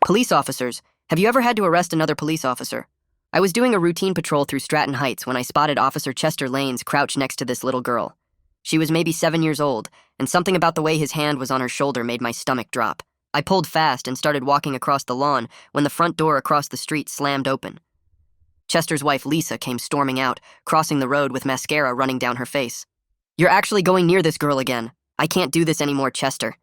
Police officers. Have you ever had to arrest another police officer? I was doing a routine patrol through Stratton Heights when I spotted Officer Chester Lanes crouched next to this little girl. She was maybe 7 years old, and something about the way his hand was on her shoulder made my stomach drop. I pulled fast and started walking across the lawn when the front door across the street slammed open. Chester's wife, Lisa, came storming out, crossing the road with mascara running down her face. "You're actually going near this girl again. I can't do this anymore, Chester."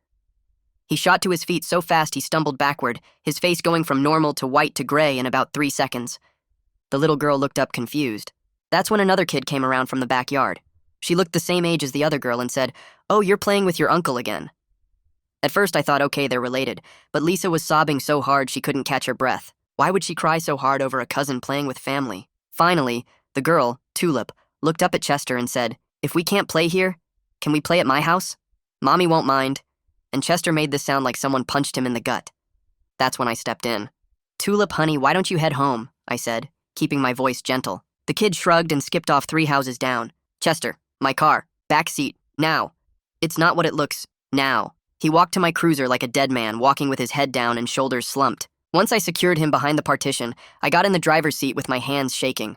He shot to his feet so fast he stumbled backward, his face going from normal to white to gray in about 3 seconds. The little girl looked up confused. That's when another kid came around from the backyard. She looked the same age as the other girl and said, "Oh, you're playing with your uncle again." At first I thought, okay, they're related, but Lisa was sobbing so hard she couldn't catch her breath. Why would she cry so hard over a cousin playing with family? Finally, the girl, Tulip, looked up at Chester and said, "If we can't play here, can we play at my house? Mommy won't mind." And Chester made this sound like someone punched him in the gut. That's when I stepped in. "Tulip, honey, why don't you head home?" I said, keeping my voice gentle. The kid shrugged and skipped off 3 houses down. "Chester, my car, back seat, now." "It's not what it looks, now." He walked to my cruiser like a dead man, walking with his head down and shoulders slumped. Once I secured him behind the partition, I got in the driver's seat with my hands shaking.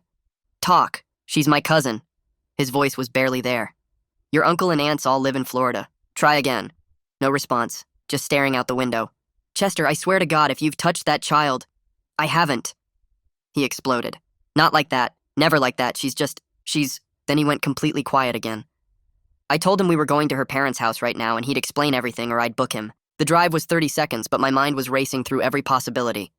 "Talk. She's my cousin." His voice was barely there. "Your uncle and aunts all live in Florida. Try again." No response, just staring out the window. "Chester, I swear to God, if you've touched that child..." "I haven't." He exploded. "Not like that. Never like that. She's... Then he went completely quiet again. I told him we were going to her parents' house right now and he'd explain everything or I'd book him. The drive was 30 seconds, but my mind was racing through every possibility.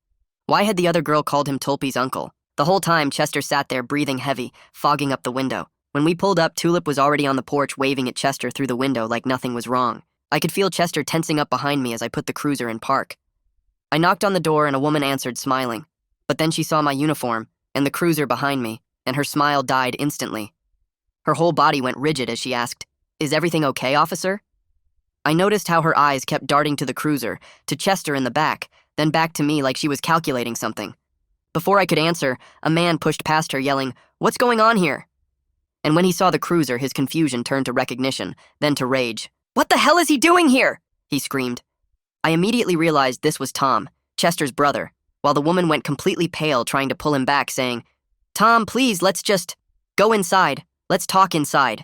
Why had the other girl called him Tulpy's uncle? The whole time, Chester sat there breathing heavy, fogging up the window. When we pulled up, Tulip was already on the porch waving at Chester through the window like nothing was wrong. I could feel Chester tensing up behind me as I put the cruiser in park. I knocked on the door and a woman answered, smiling. But then she saw my uniform and the cruiser behind me, and her smile died instantly. Her whole body went rigid as she asked, "Is everything okay, officer?" I noticed how her eyes kept darting to the cruiser, to Chester in the back, then back to me like she was calculating something. Before I could answer, a man pushed past her yelling, "What's going on here?" And when he saw the cruiser, his confusion turned to recognition, then to rage. "What the hell is he doing here?" he screamed. I immediately realized this was Tom, Chester's brother, while the woman went completely pale trying to pull him back, saying, "Tom, please, let's just go inside. Let's talk inside."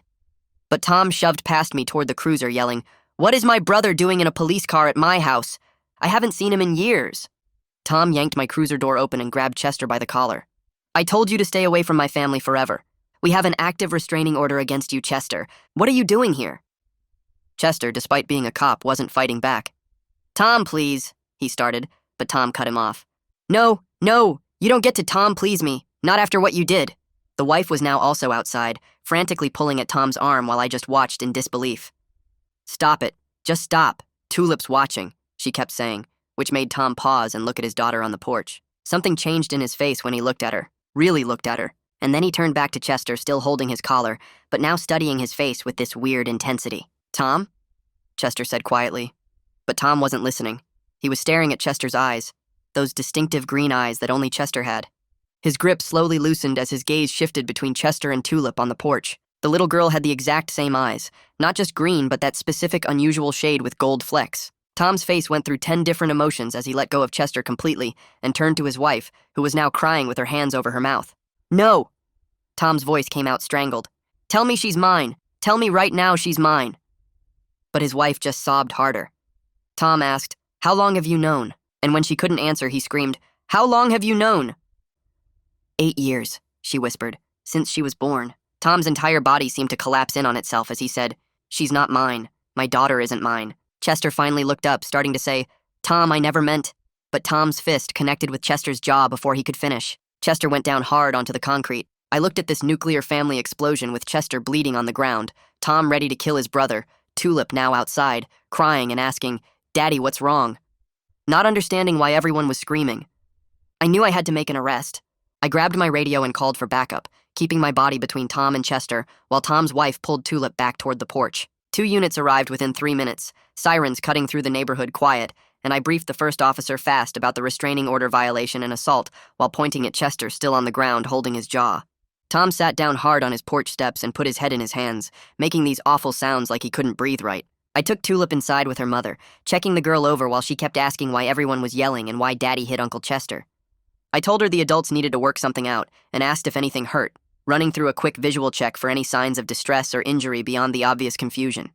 But Tom shoved past me toward the cruiser, yelling, "What is my brother doing in a police car at my house? I haven't seen him in years." Tom yanked my cruiser door open and grabbed Chester by the collar. "I told you to stay away from my family forever. We have an active restraining order against you, Chester. What are you doing here?" Chester, despite being a cop, wasn't fighting back. "Tom, please," he started, but Tom cut him off. No, you don't get to Tom please me, not after what you did." The wife was now also outside, frantically pulling at Tom's arm while I just watched in disbelief. "Stop it. Just stop. Tulip's watching," she kept saying, which made Tom pause and look at his daughter on the porch. Something changed in his face when he looked at her, really looked at her, and then he turned back to Chester, still holding his collar, but now studying his face with this weird intensity. "Tom?" Chester said quietly. But Tom wasn't listening. He was staring at Chester's eyes, those distinctive green eyes that only Chester had. His grip slowly loosened as his gaze shifted between Chester and Tulip on the porch. The little girl had the exact same eyes, not just green, but that specific unusual shade with gold flecks. Tom's face went through 10 different emotions as he let go of Chester completely and turned to his wife, who was now crying with her hands over her mouth. "No!" Tom's voice came out strangled. "Tell me she's mine. Tell me right now she's mine." But his wife just sobbed harder. Tom asked, "How long have you known?" And when she couldn't answer, he screamed, "How long have you known?" 8 years, she whispered, "since she was born." Tom's entire body seemed to collapse in on itself as he said, "She's not mine. My daughter isn't mine." Chester finally looked up, starting to say, "Tom, I never meant..." But Tom's fist connected with Chester's jaw before he could finish. Chester went down hard onto the concrete. I looked at this nuclear family explosion with Chester bleeding on the ground, Tom ready to kill his brother, Tulip now outside, crying and asking, "Daddy, what's wrong?" Not understanding why everyone was screaming. I knew I had to make an arrest. I grabbed my radio and called for backup, keeping my body between Tom and Chester, while Tom's wife pulled Tulip back toward the porch. 2 units arrived within 3 minutes, sirens cutting through the neighborhood quiet, and I briefed the first officer fast about the restraining order violation and assault while pointing at Chester still on the ground holding his jaw. Tom sat down hard on his porch steps and put his head in his hands, making these awful sounds like he couldn't breathe right. I took Tulip inside with her mother, checking the girl over while she kept asking why everyone was yelling and why Daddy hit Uncle Chester. I told her the adults needed to work something out and asked if anything hurt, running through a quick visual check for any signs of distress or injury beyond the obvious confusion.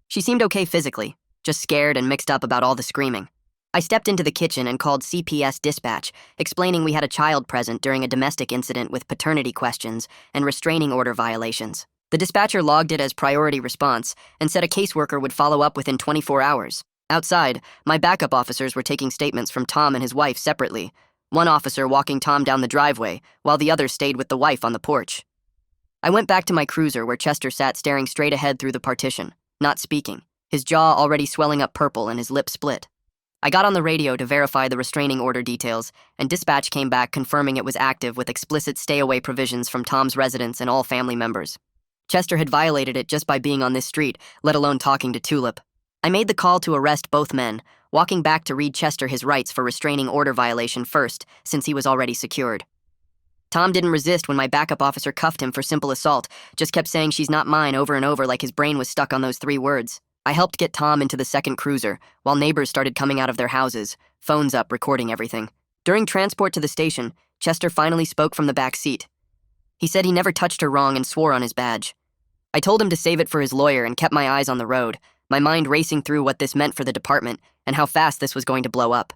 She seemed okay physically, just scared and mixed up about all the screaming. I stepped into the kitchen and called CPS dispatch, explaining we had a child present during a domestic incident with paternity questions and restraining order violations. The dispatcher logged it as priority response and said a caseworker would follow up within 24 hours. Outside, my backup officers were taking statements from Tom and his wife separately, one officer walking Tom down the driveway, while the other stayed with the wife on the porch. I went back to my cruiser where Chester sat staring straight ahead through the partition, not speaking, his jaw already swelling up purple and his lip split. I got on the radio to verify the restraining order details, and dispatch came back confirming it was active with explicit stay-away provisions from Tom's residents and all family members. Chester had violated it just by being on this street, let alone talking to Tulip. I made the call to arrest both men, walking back to read Chester his rights for restraining order violation first, since he was already secured. Tom didn't resist when my backup officer cuffed him for simple assault, just kept saying she's not mine over and over like his brain was stuck on those 3 words. I helped get Tom into the second cruiser, while neighbors started coming out of their houses, phones up recording everything. During transport to the station, Chester finally spoke from the back seat. He said he never touched her wrong and swore on his badge. I told him to save it for his lawyer and kept my eyes on the road, my mind racing through what this meant for the department and how fast this was going to blow up.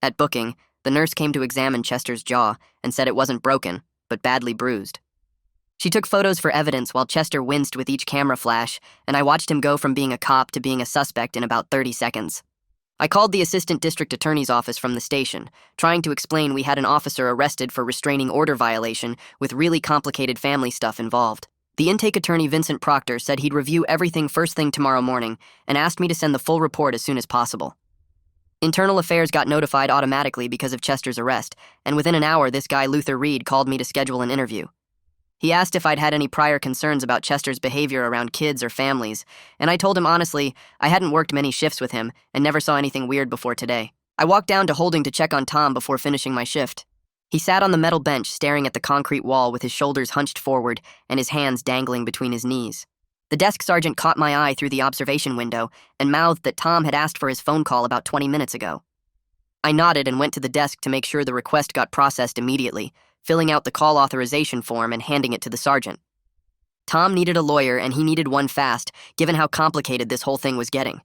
At booking, the nurse came to examine Chester's jaw and said it wasn't broken, but badly bruised. She took photos for evidence while Chester winced with each camera flash, and I watched him go from being a cop to being a suspect in about 30 seconds. I called the assistant district attorney's office from the station, trying to explain we had an officer arrested for restraining order violation with really complicated family stuff involved. The intake attorney Vincent Proctor said he'd review everything first thing tomorrow morning and asked me to send the full report as soon as possible. Internal Affairs got notified automatically because of Chester's arrest, and within an hour this guy Luther Reed called me to schedule an interview. He asked if I'd had any prior concerns about Chester's behavior around kids or families, and I told him honestly I hadn't worked many shifts with him and never saw anything weird before today. I walked down to holding to check on Tom before finishing my shift. He sat on the metal bench staring at the concrete wall with his shoulders hunched forward and his hands dangling between his knees. The desk sergeant caught my eye through the observation window and mouthed that Tom had asked for his phone call about 20 minutes ago. I nodded and went to the desk to make sure the request got processed immediately, filling out the call authorization form and handing it to the sergeant. Tom needed a lawyer and he needed one fast, given how complicated this whole thing was getting.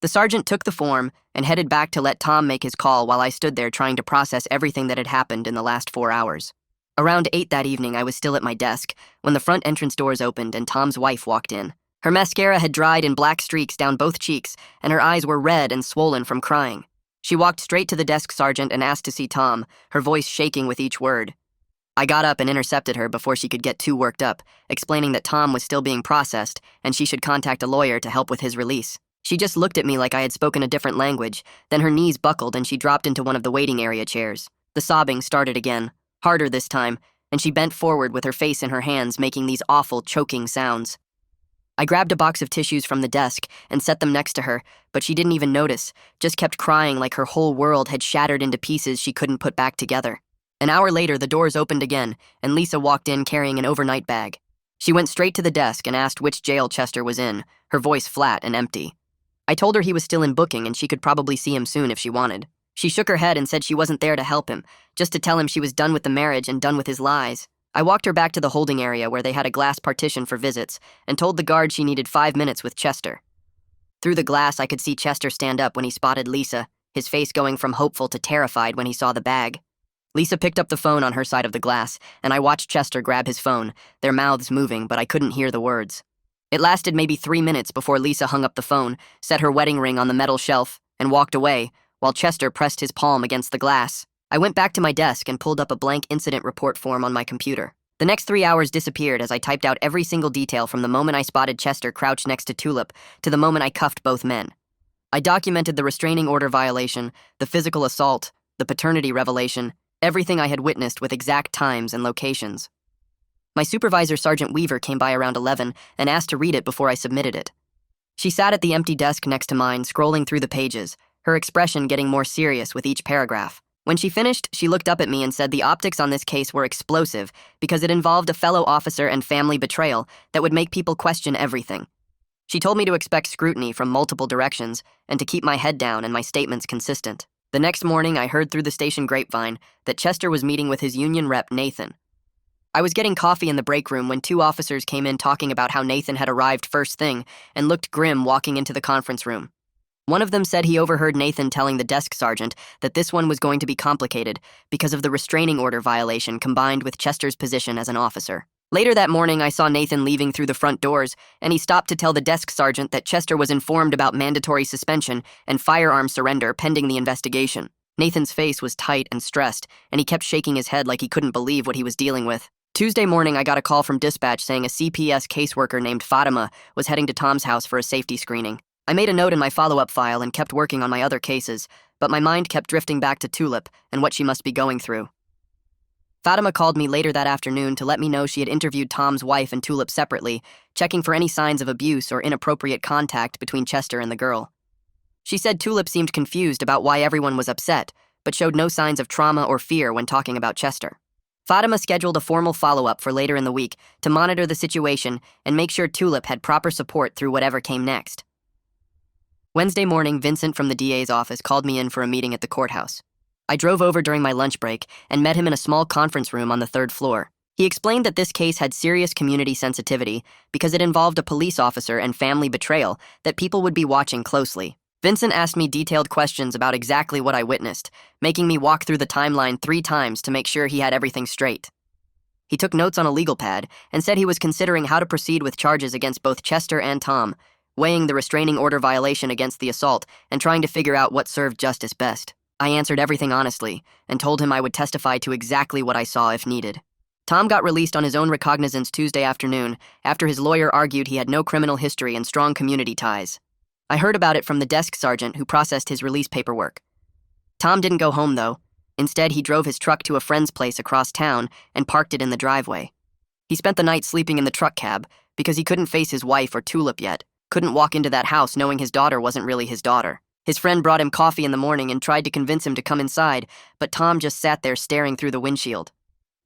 The sergeant took the form and headed back to let Tom make his call while I stood there trying to process everything that had happened in the last 4 hours. Around 8 that evening, I was still at my desk when the front entrance doors opened and Tom's wife walked in. Her mascara had dried in black streaks down both cheeks, and her eyes were red and swollen from crying. She walked straight to the desk sergeant and asked to see Tom, her voice shaking with each word. I got up and intercepted her before she could get too worked up, explaining that Tom was still being processed and she should contact a lawyer to help with his release. She just looked at me like I had spoken a different language, then her knees buckled and she dropped into one of the waiting area chairs. The sobbing started again, harder this time, and she bent forward with her face in her hands making these awful, choking sounds. I grabbed a box of tissues from the desk and set them next to her, but she didn't even notice, just kept crying like her whole world had shattered into pieces she couldn't put back together. An hour later, the doors opened again, and Lisa walked in carrying an overnight bag. She went straight to the desk and asked which jail Chester was in, her voice flat and empty. I told her he was still in booking and she could probably see him soon if she wanted. She shook her head and said she wasn't there to help him, just to tell him she was done with the marriage and done with his lies. I walked her back to the holding area where they had a glass partition for visits and told the guard she needed 5 minutes with Chester. Through the glass, I could see Chester stand up when he spotted Lisa, his face going from hopeful to terrified when he saw the bag. Lisa picked up the phone on her side of the glass, and I watched Chester grab his phone, their mouths moving, but I couldn't hear the words. It lasted maybe 3 minutes before Lisa hung up the phone, set her wedding ring on the metal shelf, and walked away, while Chester pressed his palm against the glass. I went back to my desk and pulled up a blank incident report form on my computer. The next 3 hours disappeared as I typed out every single detail from the moment I spotted Chester crouched next to Tulip to the moment I cuffed both men. I documented the restraining order violation, the physical assault, the paternity revelation, everything I had witnessed with exact times and locations. My supervisor, Sergeant Weaver, came by around 11 and asked to read it before I submitted it. She sat at the empty desk next to mine, scrolling through the pages, her expression getting more serious with each paragraph. When she finished, she looked up at me and said the optics on this case were explosive because it involved a fellow officer and family betrayal that would make people question everything. She told me to expect scrutiny from multiple directions and to keep my head down and my statements consistent. The next morning, I heard through the station grapevine that Chester was meeting with his union rep, Nathan. I was getting coffee in the break room when two officers came in talking about how Nathan had arrived first thing and looked grim walking into the conference room. One of them said he overheard Nathan telling the desk sergeant that this one was going to be complicated because of the restraining order violation combined with Chester's position as an officer. Later that morning, I saw Nathan leaving through the front doors, and he stopped to tell the desk sergeant that Chester was informed about mandatory suspension and firearm surrender pending the investigation. Nathan's face was tight and stressed, and he kept shaking his head like he couldn't believe what he was dealing with. Tuesday morning, I got a call from dispatch saying a CPS caseworker named Fatima was heading to Tom's house for a safety screening. I made a note in my follow-up file and kept working on my other cases, but my mind kept drifting back to Tulip and what she must be going through. Fatima called me later that afternoon to let me know she had interviewed Tom's wife and Tulip separately, checking for any signs of abuse or inappropriate contact between Chester and the girl. She said Tulip seemed confused about why everyone was upset, but showed no signs of trauma or fear when talking about Chester. Fatima scheduled a formal follow-up for later in the week to monitor the situation and make sure Tulip had proper support through whatever came next. Wednesday morning, Vincent from the DA's office called me in for a meeting at the courthouse. I drove over during my lunch break and met him in a small conference room on the third floor. He explained that this case had serious community sensitivity because it involved a police officer and family betrayal that people would be watching closely. Vincent asked me detailed questions about exactly what I witnessed, making me walk through the timeline 3 times to make sure he had everything straight. He took notes on a legal pad and said he was considering how to proceed with charges against both Chester and Tom, weighing the restraining order violation against the assault and trying to figure out what served justice best. I answered everything honestly and told him I would testify to exactly what I saw if needed. Tom got released on his own recognizance Tuesday afternoon after his lawyer argued he had no criminal history and strong community ties. I heard about it from the desk sergeant who processed his release paperwork. Tom didn't go home, though. Instead, he drove his truck to a friend's place across town and parked it in the driveway. He spent the night sleeping in the truck cab because he couldn't face his wife or Tulip yet, couldn't walk into that house knowing his daughter wasn't really his daughter. His friend brought him coffee in the morning and tried to convince him to come inside, but Tom just sat there staring through the windshield.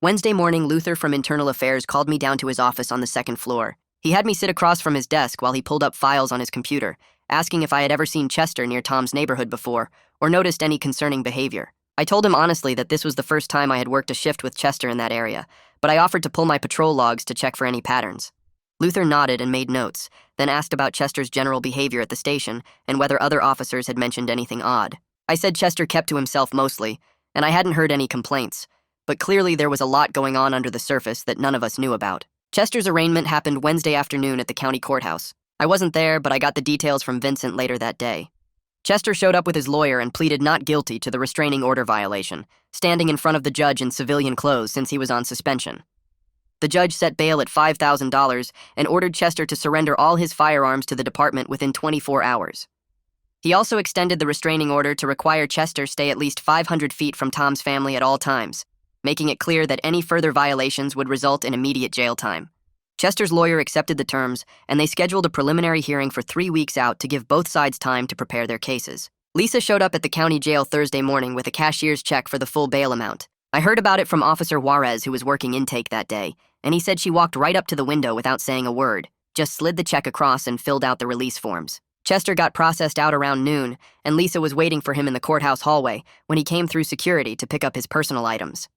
Wednesday morning, Luther from Internal Affairs called me down to his office on the second floor. He had me sit across from his desk while he pulled up files on his computer, asking if I had ever seen Chester near Tom's neighborhood before or noticed any concerning behavior. I told him honestly that this was the first time I had worked a shift with Chester in that area, but I offered to pull my patrol logs to check for any patterns. Luther nodded and made notes, then asked about Chester's general behavior at the station and whether other officers had mentioned anything odd. I said Chester kept to himself mostly, and I hadn't heard any complaints, but clearly there was a lot going on under the surface that none of us knew about. Chester's arraignment happened Wednesday afternoon at the county courthouse. I wasn't there, but I got the details from Vincent later that day. Chester showed up with his lawyer and pleaded not guilty to the restraining order violation, standing in front of the judge in civilian clothes since he was on suspension. The judge set bail at $5,000 and ordered Chester to surrender all his firearms to the department within 24 hours. He also extended the restraining order to require Chester stay at least 500 feet from Tom's family at all times, making it clear that any further violations would result in immediate jail time. Chester's lawyer accepted the terms, and they scheduled a preliminary hearing for 3 weeks out to give both sides time to prepare their cases. Lisa showed up at the county jail Thursday morning with a cashier's check for the full bail amount. I heard about it from Officer Juarez, who was working intake that day, and he said she walked right up to the window without saying a word, just slid the check across and filled out the release forms. Chester got processed out around noon, and Lisa was waiting for him in the courthouse hallway when he came through security to pick up his personal items.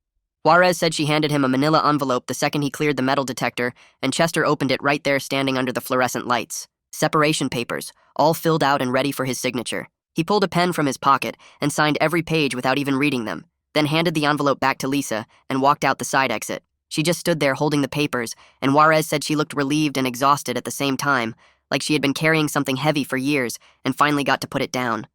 Juarez said she handed him a manila envelope the second he cleared the metal detector, and Chester opened it right there standing under the fluorescent lights. Separation papers, all filled out and ready for his signature. He pulled a pen from his pocket and signed every page without even reading them, then handed the envelope back to Lisa and walked out the side exit. She just stood there holding the papers, and Juarez said she looked relieved and exhausted at the same time, like she had been carrying something heavy for years and finally got to put it down.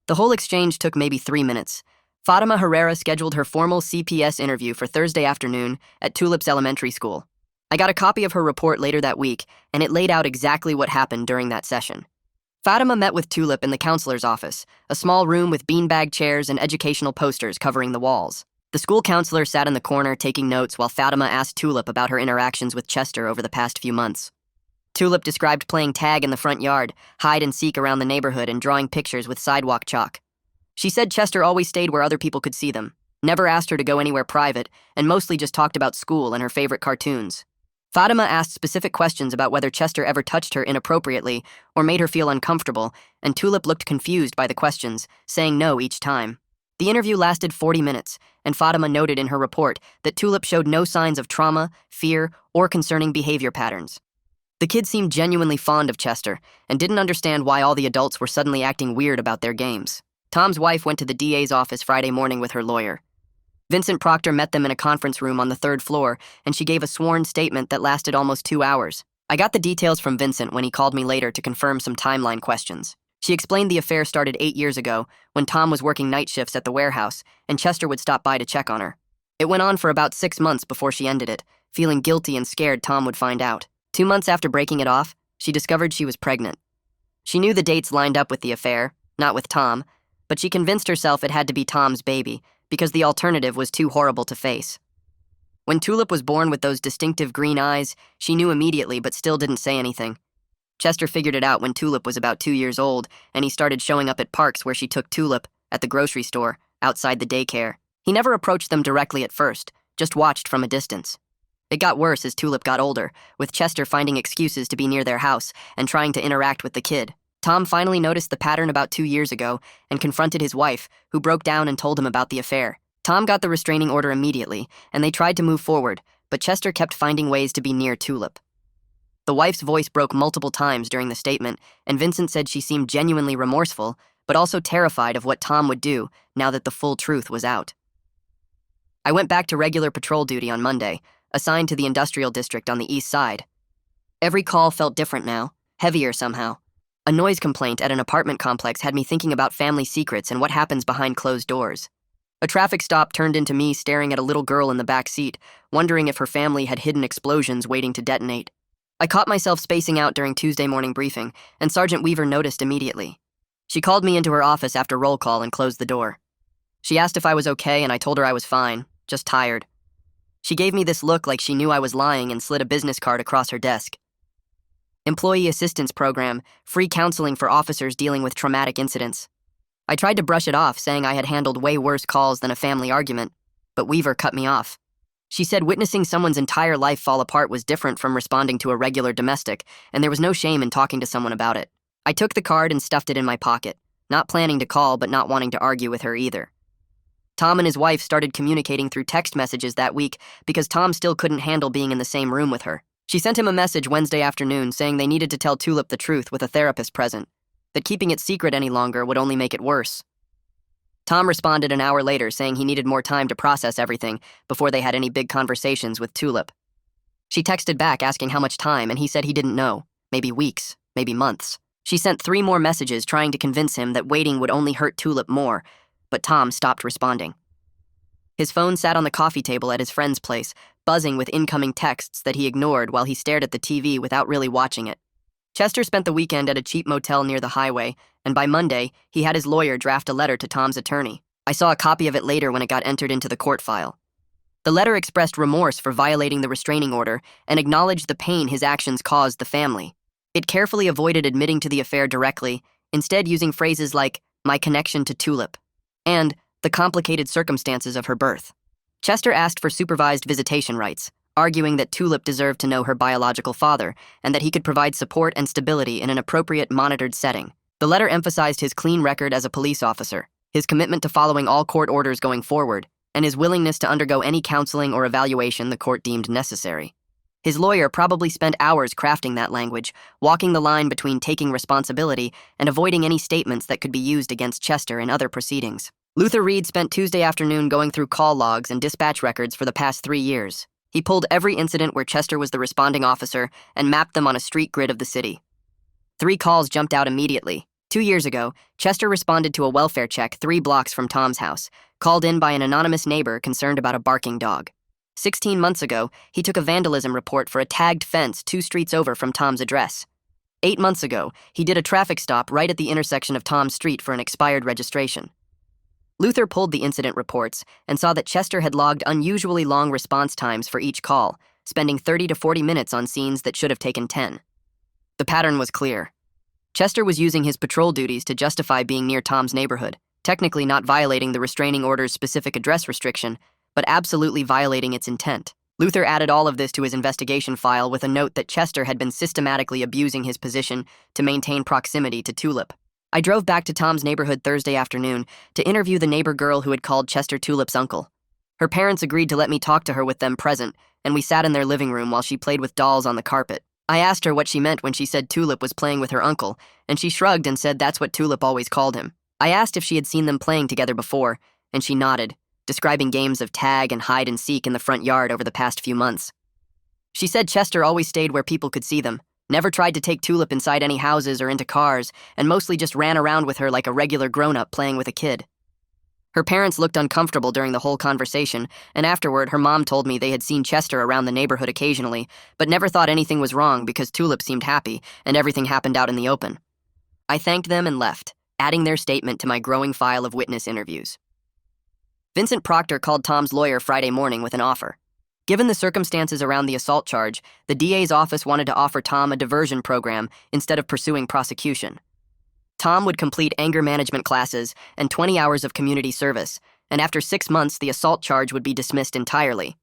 The whole exchange took maybe 3 minutes. Fatima Herrera scheduled her formal CPS interview for Thursday afternoon at Tulip's elementary school. I got a copy of her report later that week, and it laid out exactly what happened during that session. Fatima met with Tulip in the counselor's office, a small room with beanbag chairs and educational posters covering the walls. The school counselor sat in the corner taking notes while Fatima asked Tulip about her interactions with Chester over the past few months. Tulip described playing tag in the front yard, hide and seek around the neighborhood, and drawing pictures with sidewalk chalk. She said Chester always stayed where other people could see them, never asked her to go anywhere private, and mostly just talked about school and her favorite cartoons. Fatima asked specific questions about whether Chester ever touched her inappropriately or made her feel uncomfortable, and Tulip looked confused by the questions, saying no each time. The interview lasted 40 minutes, and Fatima noted in her report that Tulip showed no signs of trauma, fear, or concerning behavior patterns. The kid seemed genuinely fond of Chester and didn't understand why all the adults were suddenly acting weird about their games. Tom's wife went to the DA's office Friday morning with her lawyer. Vincent Proctor met them in a conference room on the third floor, and she gave a sworn statement that lasted almost 2 hours. I got the details from Vincent when he called me later to confirm some timeline questions. She explained the affair started 8 years ago when Tom was working night shifts at the warehouse, and Chester would stop by to check on her. It went on for about 6 months before she ended it, feeling guilty and scared Tom would find out. 2 months after breaking it off, she discovered she was pregnant. She knew the dates lined up with the affair, not with Tom, but she convinced herself it had to be Tom's baby because the alternative was too horrible to face. When Tulip was born with those distinctive green eyes, she knew immediately but still didn't say anything. Chester figured it out when Tulip was about 2 years old, and he started showing up at parks where she took Tulip, at the grocery store, outside the daycare. He never approached them directly at first, just watched from a distance. It got worse as Tulip got older, with Chester finding excuses to be near their house and trying to interact with the kid. Tom finally noticed the pattern about 2 years ago and confronted his wife, who broke down and told him about the affair. Tom got the restraining order immediately, and they tried to move forward, but Chester kept finding ways to be near Tulip. The wife's voice broke multiple times during the statement, and Vincent said she seemed genuinely remorseful, but also terrified of what Tom would do now that the full truth was out. I went back to regular patrol duty on Monday, assigned to the industrial district on the east side. Every call felt different now, heavier somehow. A noise complaint at an apartment complex had me thinking about family secrets and what happens behind closed doors. A traffic stop turned into me staring at a little girl in the back seat, wondering if her family had hidden explosions waiting to detonate. I caught myself spacing out during Tuesday morning briefing, and Sergeant Weaver noticed immediately. She called me into her office after roll call and closed the door. She asked if I was okay, and I told her I was fine, just tired. She gave me this look like she knew I was lying and slid a business card across her desk. Employee Assistance Program, free counseling for officers dealing with traumatic incidents. I tried to brush it off, saying I had handled way worse calls than a family argument, but Weaver cut me off. She said witnessing someone's entire life fall apart was different from responding to a regular domestic, and there was no shame in talking to someone about it. I took the card and stuffed it in my pocket, not planning to call but not wanting to argue with her either. Tom and his wife started communicating through text messages that week because Tom still couldn't handle being in the same room with her. She sent him a message Wednesday afternoon saying they needed to tell Tulip the truth with a therapist present, that keeping it secret any longer would only make it worse. Tom responded an hour later saying he needed more time to process everything before they had any big conversations with Tulip. She texted back asking how much time, and he said he didn't know, maybe weeks, maybe months. She sent 3 more messages trying to convince him that waiting would only hurt Tulip more, but Tom stopped responding. His phone sat on the coffee table at his friend's place, buzzing with incoming texts that he ignored while he stared at the TV without really watching it. Chester spent the weekend at a cheap motel near the highway, and by Monday, he had his lawyer draft a letter to Tom's attorney. I saw a copy of it later when it got entered into the court file. The letter expressed remorse for violating the restraining order and acknowledged the pain his actions caused the family. It carefully avoided admitting to the affair directly, instead using phrases like, "my connection to Tulip," and "the complicated circumstances of her birth." Chester asked for supervised visitation rights, arguing that Tulip deserved to know her biological father and that he could provide support and stability in an appropriate monitored setting. The letter emphasized his clean record as a police officer, his commitment to following all court orders going forward, and his willingness to undergo any counseling or evaluation the court deemed necessary. His lawyer probably spent hours crafting that language, walking the line between taking responsibility and avoiding any statements that could be used against Chester in other proceedings. Luther Reed spent Tuesday afternoon going through call logs and dispatch records for the past 3 years. He pulled every incident where Chester was the responding officer and mapped them on a street grid of the city. 3 calls jumped out immediately. 2 years ago, Chester responded to a welfare check 3 blocks from Tom's house, called in by an anonymous neighbor concerned about a barking dog. 16 months ago, he took a vandalism report for a tagged fence 2 streets over from Tom's address. 8 months ago, he did a traffic stop right at the intersection of Tom's street for an expired registration. Luther pulled the incident reports and saw that Chester had logged unusually long response times for each call, spending 30 to 40 minutes on scenes that should have taken 10. The pattern was clear. Chester was using his patrol duties to justify being near Tom's neighborhood, technically not violating the restraining order's specific address restriction, but absolutely violating its intent. Luther added all of this to his investigation file with a note that Chester had been systematically abusing his position to maintain proximity to Tulip. I drove back to Tom's neighborhood Thursday afternoon to interview the neighbor girl who had called Chester Tulip's uncle. Her parents agreed to let me talk to her with them present, and we sat in their living room while she played with dolls on the carpet. I asked her what she meant when she said Tulip was playing with her uncle, and she shrugged and said that's what Tulip always called him. I asked if she had seen them playing together before, and she nodded, describing games of tag and hide and seek in the front yard over the past few months. She said Chester always stayed where people could see them, never tried to take Tulip inside any houses or into cars, and mostly just ran around with her like a regular grown-up playing with a kid. Her parents looked uncomfortable during the whole conversation, and afterward her mom told me they had seen Chester around the neighborhood occasionally, but never thought anything was wrong because Tulip seemed happy and everything happened out in the open. I thanked them and left, adding their statement to my growing file of witness interviews. Vincent Proctor called Tom's lawyer Friday morning with an offer. Given the circumstances around the assault charge, the DA's office wanted to offer Tom a diversion program instead of pursuing prosecution. Tom would complete anger management classes and 20 hours of community service, and after 6 months, the assault charge would be dismissed entirely.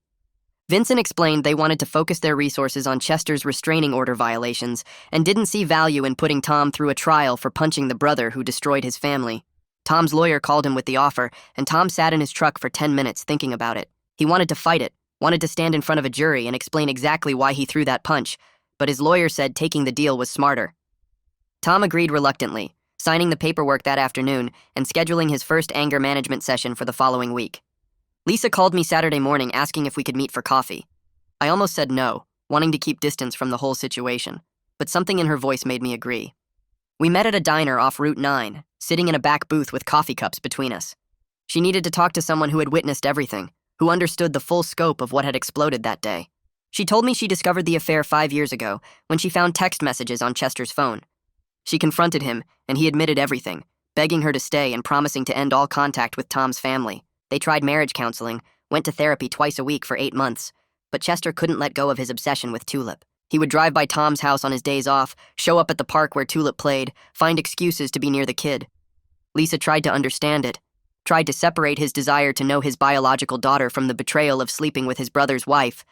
Vincent explained they wanted to focus their resources on Chester's restraining order violations and didn't see value in putting Tom through a trial for punching the brother who destroyed his family. Tom's lawyer called him with the offer, and Tom sat in his truck for 10 minutes thinking about it. He wanted to fight it, wanted to stand in front of a jury and explain exactly why he threw that punch, but his lawyer said taking the deal was smarter. Tom agreed reluctantly, signing the paperwork that afternoon and scheduling his first anger management session for the following week. Lisa called me Saturday morning asking if we could meet for coffee. I almost said no, wanting to keep distance from the whole situation, but something in her voice made me agree. We met at a diner off Route 9, sitting in a back booth with coffee cups between us. She needed to talk to someone who had witnessed everything, who understood the full scope of what had exploded that day. She told me she discovered the affair 5 years ago when she found text messages on Chester's phone. She confronted him, and he admitted everything, begging her to stay and promising to end all contact with Tom's family. They tried marriage counseling, went to therapy twice a week for 8 months, but Chester couldn't let go of his obsession with Tulip. He would drive by Tom's house on his days off, show up at the park where Tulip played, find excuses to be near the kid. Lisa tried to understand it, tried to separate his desire to know his biological daughter from the betrayal of sleeping with his brother's wife,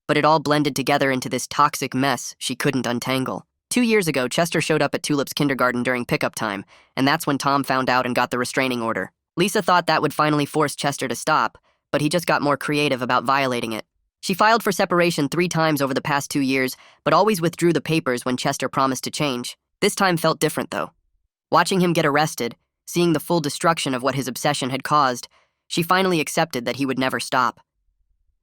but it all blended together into this toxic mess she couldn't untangle. 2 years ago, Chester showed up at Tulip's kindergarten during pickup time, and that's when Tom found out and got the restraining order. Lisa thought that would finally force Chester to stop, but he just got more creative about violating it. She filed for separation 3 times over the past 2 years, but always withdrew the papers when Chester promised to change. This time felt different, though. Watching him get arrested, seeing the full destruction of what his obsession had caused, she finally accepted that he would never stop.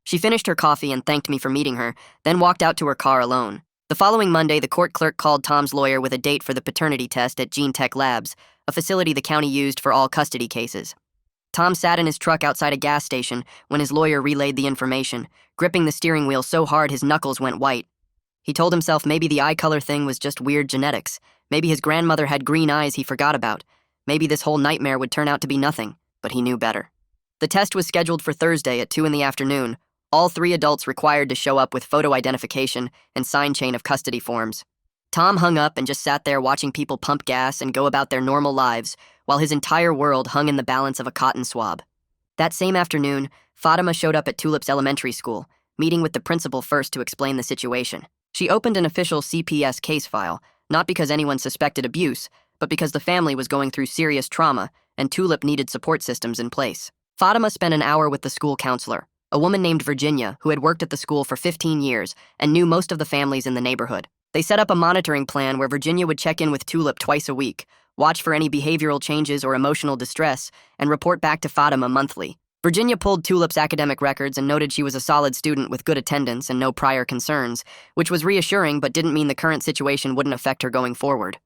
She finished her coffee and thanked me for meeting her, then walked out to her car alone. The following Monday, the court clerk called Tom's lawyer with a date for the paternity test at Gene Tech Labs, a facility the county used for all custody cases. Tom sat in his truck outside a gas station when his lawyer relayed the information, gripping the steering wheel so hard his knuckles went white. He told himself maybe the eye color thing was just weird genetics. Maybe his grandmother had green eyes he forgot about. Maybe this whole nightmare would turn out to be nothing, but he knew better. The test was scheduled for Thursday at 2 in the afternoon, all 3 adults required to show up with photo identification and sign chain of custody forms. Tom hung up and just sat there watching people pump gas and go about their normal lives, while his entire world hung in the balance of a cotton swab. That same afternoon, Fatima showed up at Tulip's elementary school, meeting with the principal first to explain the situation. She opened an official CPS case file, not because anyone suspected abuse, but because the family was going through serious trauma and Tulip needed support systems in place. Fatima spent an hour with the school counselor, a woman named Virginia who had worked at the school for 15 years and knew most of the families in the neighborhood. They set up a monitoring plan where Virginia would check in with Tulip twice a week, watch for any behavioral changes or emotional distress, and report back to Fatima monthly. Virginia pulled Tulip's academic records and noted she was a solid student with good attendance and no prior concerns, which was reassuring but didn't mean the current situation wouldn't affect her going forward.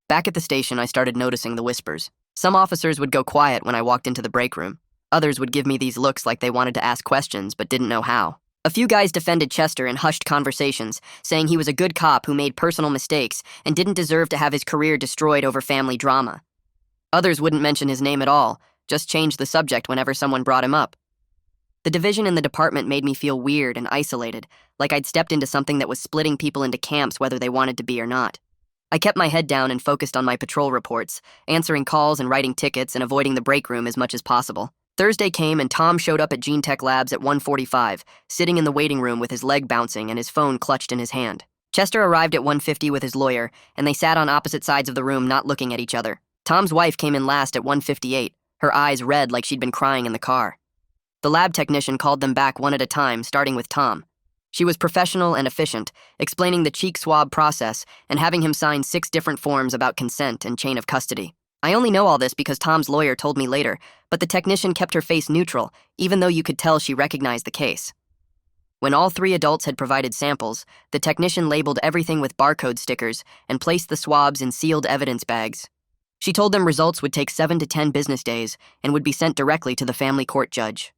Back at the station, I started noticing the whispers. Some officers would go quiet when I walked into the break room. Others would give me these looks like they wanted to ask questions but didn't know how. A few guys defended Chester in hushed conversations, saying he was a good cop who made personal mistakes and didn't deserve to have his career destroyed over family drama. Others wouldn't mention his name at all, just changed the subject whenever someone brought him up. The division in the department made me feel weird and isolated, like I'd stepped into something that was splitting people into camps whether they wanted to be or not. I kept my head down and focused on my patrol reports, answering calls and writing tickets and avoiding the break room as much as possible. Thursday came and Tom showed up at Gene Tech Labs at 1:45, sitting in the waiting room with his leg bouncing and his phone clutched in his hand. Chester arrived at 1:50 with his lawyer, and they sat on opposite sides of the room not looking at each other. Tom's wife came in last at 1:58, her eyes red like she'd been crying in the car. The lab technician called them back one at a time, starting with Tom. She was professional and efficient, explaining the cheek swab process and having him sign 6 different forms about consent and chain of custody. I only know all this because Tom's lawyer told me later, but the technician kept her face neutral, even though you could tell she recognized the case. When all 3 adults had provided samples, the technician labeled everything with barcode stickers and placed the swabs in sealed evidence bags. She told them results would take 7 to 10 business days and would be sent directly to the family court judge.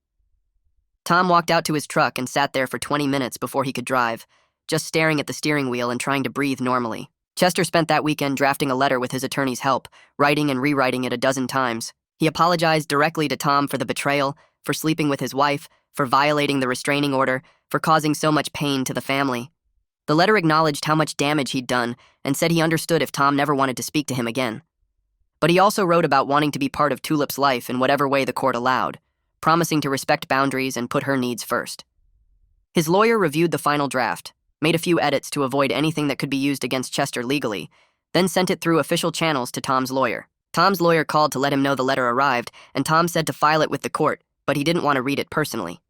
Tom walked out to his truck and sat there for 20 minutes before he could drive, just staring at the steering wheel and trying to breathe normally. Chester spent that weekend drafting a letter with his attorney's help, writing and rewriting it a dozen times. He apologized directly to Tom for the betrayal, for sleeping with his wife, for violating the restraining order, for causing so much pain to the family. The letter acknowledged how much damage he'd done and said he understood if Tom never wanted to speak to him again. But he also wrote about wanting to be part of Tulip's life in whatever way the court allowed, promising to respect boundaries and put her needs first. His lawyer reviewed the final draft, made a few edits to avoid anything that could be used against Chester legally, then sent it through official channels to Tom's lawyer. Tom's lawyer called to let him know the letter arrived, and Tom said to file it with the court, but he didn't want to read it personally.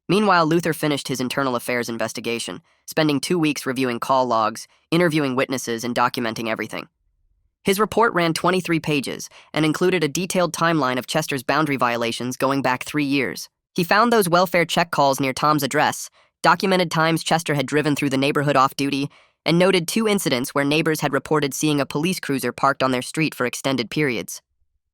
Meanwhile, Luther finished his internal affairs investigation, spending 2 weeks reviewing call logs, interviewing witnesses, and documenting everything. His report ran 23 pages and included a detailed timeline of Chester's boundary violations going back 3 years. He found those welfare check calls near Tom's address, documented times Chester had driven through the neighborhood off-duty, and noted 2 incidents where neighbors had reported seeing a police cruiser parked on their street for extended periods.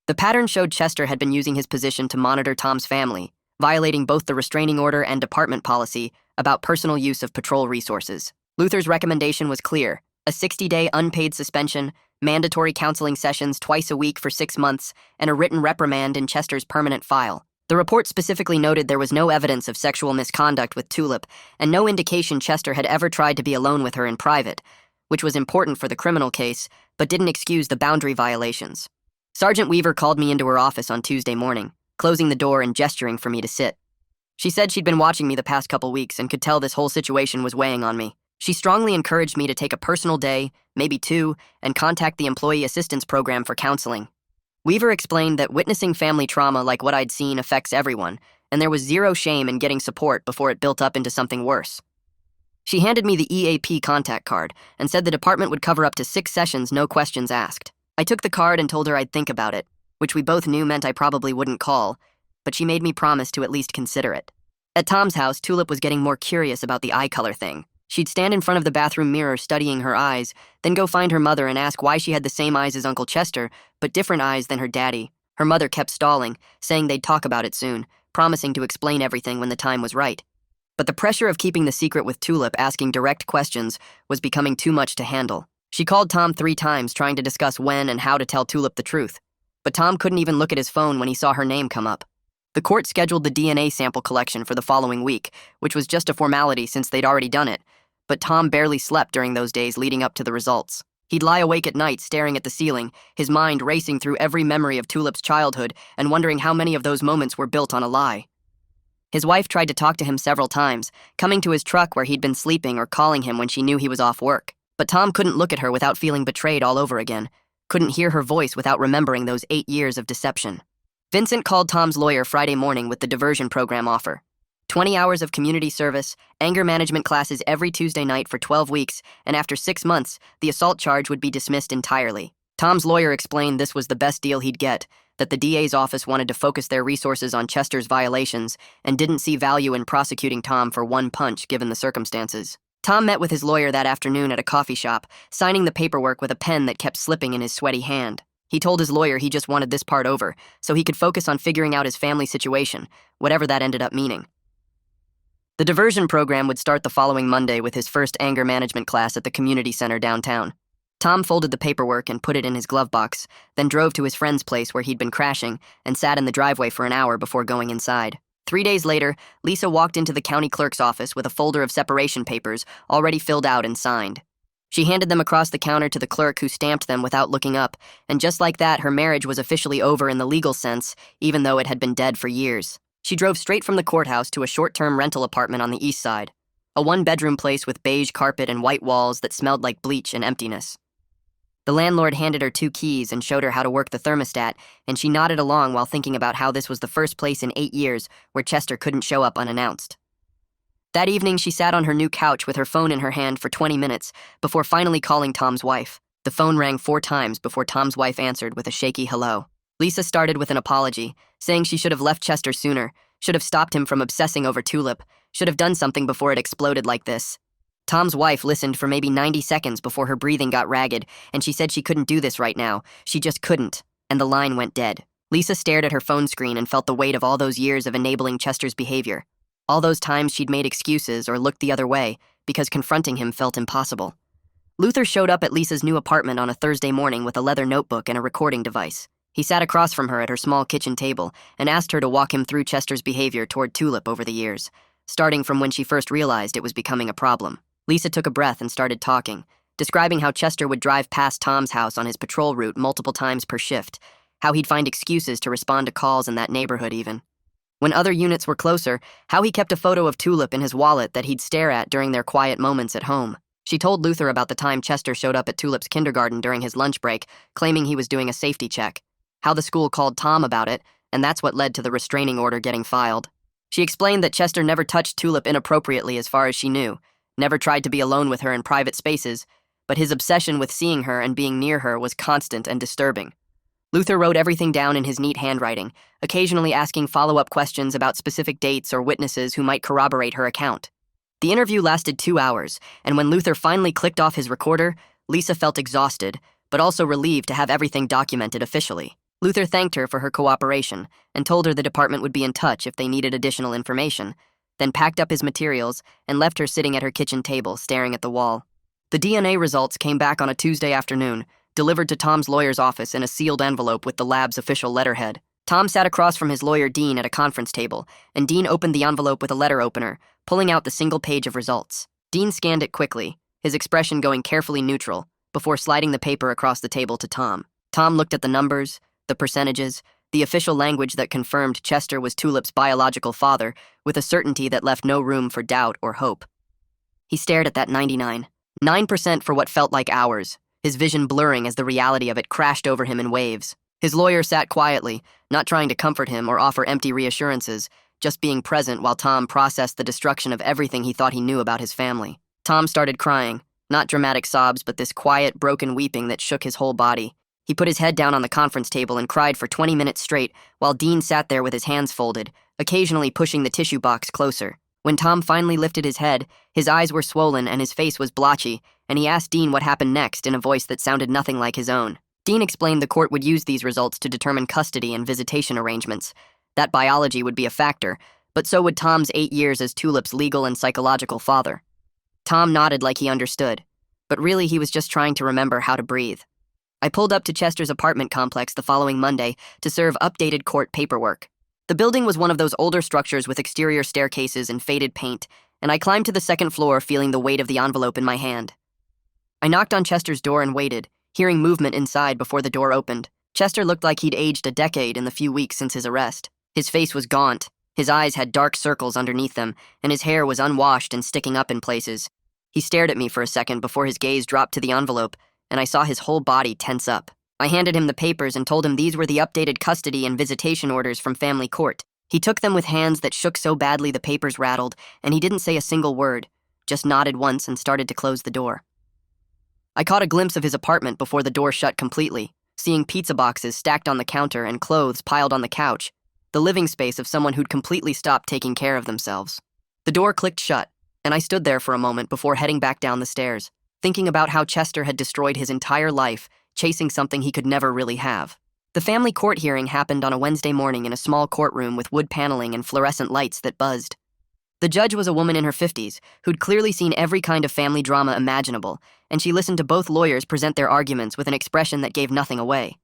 The pattern showed Chester had been using his position to monitor Tom's family, violating both the restraining order and department policy about personal use of patrol resources. Luther's recommendation was clear: a 60-day unpaid suspension, mandatory counseling sessions twice a week for 6 months, and a written reprimand in Chester's permanent file. The report specifically noted there was no evidence of sexual misconduct with Tulip, and no indication Chester had ever tried to be alone with her in private, which was important for the criminal case, but didn't excuse the boundary violations. Sergeant Weaver called me into her office on Tuesday morning, closing the door and gesturing for me to sit. She said she'd been watching me the past couple weeks and could tell this whole situation was weighing on me. She strongly encouraged me to take a personal day, maybe 2, and contact the Employee Assistance Program for counseling. Weaver explained that witnessing family trauma like what I'd seen affects everyone, and there was zero shame in getting support before it built up into something worse. She handed me the EAP contact card and said the department would cover up to 6 sessions, no questions asked. I took the card and told her I'd think about it, which we both knew meant I probably wouldn't call, but she made me promise to at least consider it. At Tom's house, Tulip was getting more curious about the eye color thing. She'd stand in front of the bathroom mirror studying her eyes, then go find her mother and ask why she had the same eyes as Uncle Chester, but different eyes than her daddy. Her mother kept stalling, saying they'd talk about it soon, promising to explain everything when the time was right. But the pressure of keeping the secret with Tulip asking direct questions was becoming too much to handle. She called Tom 3 times trying to discuss when and how to tell Tulip the truth, but Tom couldn't even look at his phone when he saw her name come up. The court scheduled the DNA sample collection for the following week, which was just a formality since they'd already done it, but Tom barely slept during those days leading up to the results. He'd lie awake at night staring at the ceiling, his mind racing through every memory of Tulip's childhood and wondering how many of those moments were built on a lie. His wife tried to talk to him several times, coming to his truck where he'd been sleeping or calling him when she knew he was off work. But Tom couldn't look at her without feeling betrayed all over again, couldn't hear her voice without remembering those 8 years of deception. Vincent called Tom's lawyer Friday morning with the diversion program offer. 20 hours of community service, anger management classes every Tuesday night for 12 weeks, and after 6 months, the assault charge would be dismissed entirely. Tom's lawyer explained this was the best deal he'd get, that the DA's office wanted to focus their resources on Chester's violations and didn't see value in prosecuting Tom for one punch given the circumstances. Tom met with his lawyer that afternoon at a coffee shop, signing the paperwork with a pen that kept slipping in his sweaty hand. He told his lawyer he just wanted this part over, so he could focus on figuring out his family situation, whatever that ended up meaning. The diversion program would start the following Monday with his first anger management class at the community center downtown. Tom folded the paperwork and put it in his glove box, then drove to his friend's place where he'd been crashing and sat in the driveway for an hour before going inside. 3 days later, Lisa walked into the county clerk's office with a folder of separation papers already filled out and signed. She handed them across the counter to the clerk, who stamped them without looking up, and just like that, her marriage was officially over in the legal sense, even though it had been dead for years. She drove straight from the courthouse to a short-term rental apartment on the east side, a one-bedroom place with beige carpet and white walls that smelled like bleach and emptiness. The landlord handed her 2 keys and showed her how to work the thermostat, and she nodded along while thinking about how this was the first place in 8 years where Chester couldn't show up unannounced. That evening, she sat on her new couch with her phone in her hand for 20 minutes before finally calling Tom's wife. The phone rang 4 times before Tom's wife answered with a shaky hello. Lisa started with an apology, saying she should have left Chester sooner, should have stopped him from obsessing over Tulip, should have done something before it exploded like this. Tom's wife listened for maybe 90 seconds before her breathing got ragged, and she said she couldn't do this right now. She just couldn't, and the line went dead. Lisa stared at her phone screen and felt the weight of all those years of enabling Chester's behavior. All those times she'd made excuses or looked the other way because confronting him felt impossible. Luther showed up at Lisa's new apartment on a Thursday morning with a leather notebook and a recording device. He sat across from her at her small kitchen table and asked her to walk him through Chester's behavior toward Tulip over the years, starting from when she first realized it was becoming a problem. Lisa took a breath and started talking, describing how Chester would drive past Tom's house on his patrol route multiple times per shift, how he'd find excuses to respond to calls in that neighborhood even. When other units were closer, how he kept a photo of Tulip in his wallet that he'd stare at during their quiet moments at home. She told Luther about the time Chester showed up at Tulip's kindergarten during his lunch break, claiming he was doing a safety check, how the school called Tom about it, and that's what led to the restraining order getting filed. She explained that Chester never touched Tulip inappropriately as far as she knew, never tried to be alone with her in private spaces, but his obsession with seeing her and being near her was constant and disturbing. Luther wrote everything down in his neat handwriting, occasionally asking follow-up questions about specific dates or witnesses who might corroborate her account. The interview lasted 2 hours, and when Luther finally clicked off his recorder, Lisa felt exhausted, but also relieved to have everything documented officially. Luther thanked her for her cooperation and told her the department would be in touch if they needed additional information, then packed up his materials and left her sitting at her kitchen table, staring at the wall. The DNA results came back on a Tuesday afternoon, delivered to Tom's lawyer's office in a sealed envelope with the lab's official letterhead. Tom sat across from his lawyer, Dean, at a conference table, and Dean opened the envelope with a letter opener, pulling out the single page of results. Dean scanned it quickly, his expression going carefully neutral, before sliding the paper across the table to Tom. Tom looked at the numbers, the percentages, the official language that confirmed Chester was Tulip's biological father, with a certainty that left no room for doubt or hope. He stared at that 99% for what felt like hours, his vision blurring as the reality of it crashed over him in waves. His lawyer sat quietly, not trying to comfort him or offer empty reassurances, just being present while Tom processed the destruction of everything he thought he knew about his family. Tom started crying, not dramatic sobs, but this quiet, broken weeping that shook his whole body. He put his head down on the conference table and cried for 20 minutes straight, while Dean sat there with his hands folded, occasionally pushing the tissue box closer. When Tom finally lifted his head, his eyes were swollen and his face was blotchy, and he asked Dean what happened next in a voice that sounded nothing like his own. Dean explained the court would use these results to determine custody and visitation arrangements. That biology would be a factor, but so would Tom's 8 years as Tulip's legal and psychological father. Tom nodded like he understood, but really he was just trying to remember how to breathe. I pulled up to Chester's apartment complex the following Monday to serve updated court paperwork. The building was one of those older structures with exterior staircases and faded paint, and I climbed to the second floor feeling the weight of the envelope in my hand. I knocked on Chester's door and waited, hearing movement inside before the door opened. Chester looked like he'd aged a decade in the few weeks since his arrest. His face was gaunt, his eyes had dark circles underneath them, and his hair was unwashed and sticking up in places. He stared at me for a second before his gaze dropped to the envelope, and I saw his whole body tense up. I handed him the papers and told him these were the updated custody and visitation orders from family court. He took them with hands that shook so badly the papers rattled, and he didn't say a single word, just nodded once and started to close the door. I caught a glimpse of his apartment before the door shut completely, seeing pizza boxes stacked on the counter and clothes piled on the couch, the living space of someone who'd completely stopped taking care of themselves. The door clicked shut, and I stood there for a moment before heading back down the stairs, thinking about how Chester had destroyed his entire life, chasing something he could never really have. The family court hearing happened on a Wednesday morning in a small courtroom with wood paneling and fluorescent lights that buzzed. The judge was a woman in her 50s who'd clearly seen every kind of family drama imaginable, and she listened to both lawyers present their arguments with an expression that gave nothing away.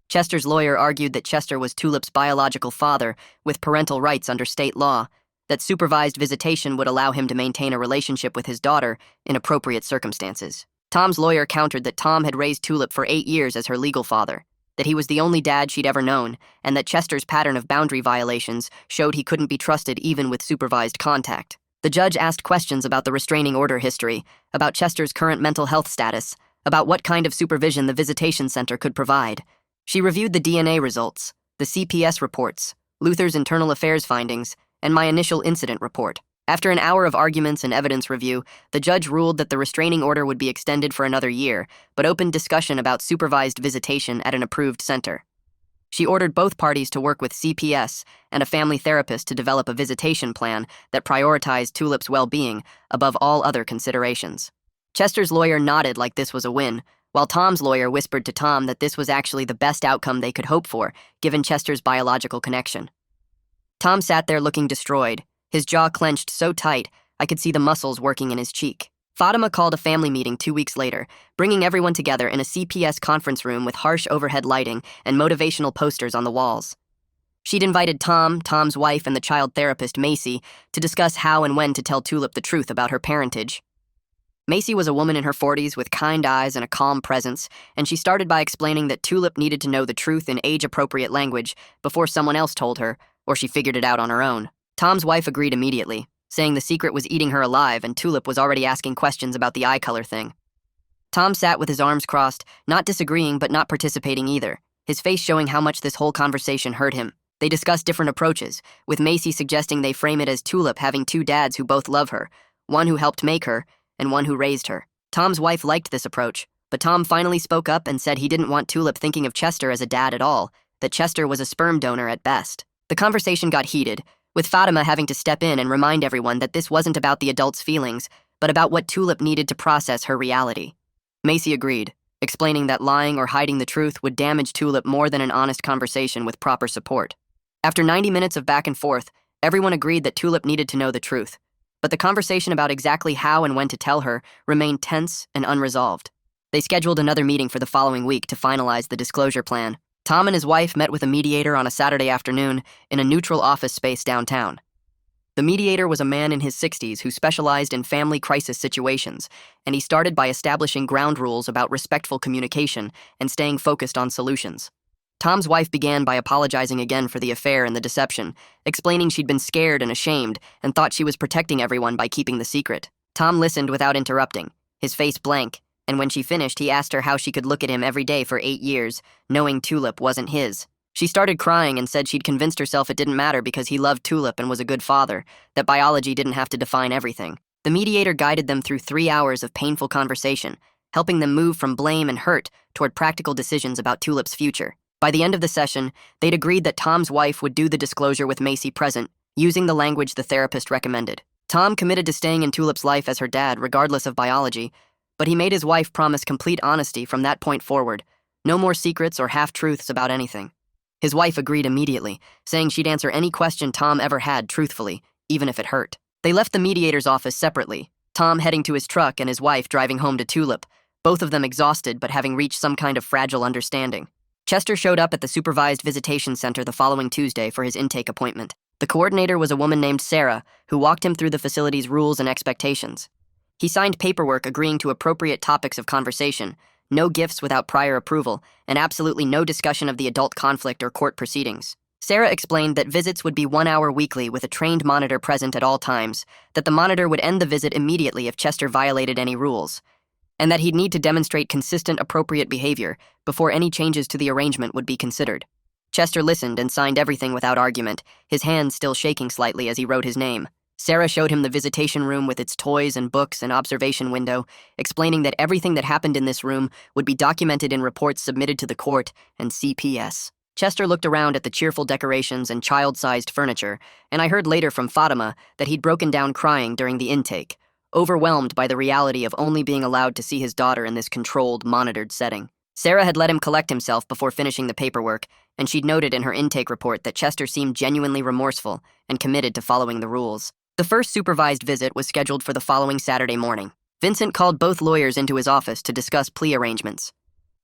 Chester's lawyer argued that Chester was Tulip's biological father with parental rights under state law, that supervised visitation would allow him to maintain a relationship with his daughter in appropriate circumstances. Tom's lawyer countered that Tom had raised Tulip for 8 years as her legal father, that he was the only dad she'd ever known, and that Chester's pattern of boundary violations showed he couldn't be trusted even with supervised contact. The judge asked questions about the restraining order history, about Chester's current mental health status, about what kind of supervision the visitation center could provide. She reviewed the DNA results, the CPS reports, Luther's internal affairs findings, and my initial incident report. After an hour of arguments and evidence review, the judge ruled that the restraining order would be extended for another year, but opened discussion about supervised visitation at an approved center. She ordered both parties to work with CPS and a family therapist to develop a visitation plan that prioritized Tulip's well-being above all other considerations. Chester's lawyer nodded like this was a win, while Tom's lawyer whispered to Tom that this was actually the best outcome they could hope for, given Chester's biological connection. Tom sat there looking destroyed, his jaw clenched so tight I could see the muscles working in his cheek. Fatima called a family meeting 2 weeks later, bringing everyone together in a CPS conference room with harsh overhead lighting and motivational posters on the walls. She'd invited Tom, Tom's wife, and the child therapist, Macy, to discuss how and when to tell Tulip the truth about her parentage. Macy was a woman in her 40s with kind eyes and a calm presence, and she started by explaining that Tulip needed to know the truth in age-appropriate language before someone else told her, or she figured it out on her own. Tom's wife agreed immediately, saying the secret was eating her alive and Tulip was already asking questions about the eye color thing. Tom sat with his arms crossed, not disagreeing but not participating either, his face showing how much this whole conversation hurt him. They discussed different approaches, with Macy suggesting they frame it as Tulip having 2 dads who both love her, one who helped make her, and one who raised her. Tom's wife liked this approach, but Tom finally spoke up and said he didn't want Tulip thinking of Chester as a dad at all, that Chester was a sperm donor at best. The conversation got heated, with Fatima having to step in and remind everyone that this wasn't about the adult's feelings, but about what Tulip needed to process her reality. Macy agreed, explaining that lying or hiding the truth would damage Tulip more than an honest conversation with proper support. After 90 minutes of back and forth, everyone agreed that Tulip needed to know the truth, but the conversation about exactly how and when to tell her remained tense and unresolved. They scheduled another meeting for the following week to finalize the disclosure plan. Tom and his wife met with a mediator on a Saturday afternoon in a neutral office space downtown. The mediator was a man in his 60s who specialized in family crisis situations, and he started by establishing ground rules about respectful communication and staying focused on solutions. Tom's wife began by apologizing again for the affair and the deception, explaining she'd been scared and ashamed and thought she was protecting everyone by keeping the secret. Tom listened without interrupting, his face blank, and when she finished, he asked her how she could look at him every day for 8 years, knowing Tulip wasn't his. She started crying and said she'd convinced herself it didn't matter because he loved Tulip and was a good father, that biology didn't have to define everything. The mediator guided them through 3 hours of painful conversation, helping them move from blame and hurt toward practical decisions about Tulip's future. By the end of the session, they'd agreed that Tom's wife would do the disclosure with Macy present, using the language the therapist recommended. Tom committed to staying in Tulip's life as her dad, regardless of biology, but he made his wife promise complete honesty from that point forward, no more secrets or half-truths about anything. His wife agreed immediately, saying she'd answer any question Tom ever had truthfully, even if it hurt. They left the mediator's office separately, Tom heading to his truck and his wife driving home to Tulip, both of them exhausted but having reached some kind of fragile understanding. Chester showed up at the supervised visitation center the following Tuesday for his intake appointment. The coordinator was a woman named Sarah, who walked him through the facility's rules and expectations. He signed paperwork agreeing to appropriate topics of conversation, no gifts without prior approval, and absolutely no discussion of the adult conflict or court proceedings. Sarah explained that visits would be 1 hour weekly with a trained monitor present at all times, that the monitor would end the visit immediately if Chester violated any rules, and that he'd need to demonstrate consistent, appropriate behavior before any changes to the arrangement would be considered. Chester listened and signed everything without argument, his hands still shaking slightly as he wrote his name. Sarah showed him the visitation room with its toys and books and observation window, explaining that everything that happened in this room would be documented in reports submitted to the court and CPS. Chester looked around at the cheerful decorations and child-sized furniture, and I heard later from Fatima that he'd broken down crying during the intake, overwhelmed by the reality of only being allowed to see his daughter in this controlled, monitored setting. Sarah had let him collect himself before finishing the paperwork, and she'd noted in her intake report that Chester seemed genuinely remorseful and committed to following the rules. The first supervised visit was scheduled for the following Saturday morning. Vincent called both lawyers into his office to discuss plea arrangements.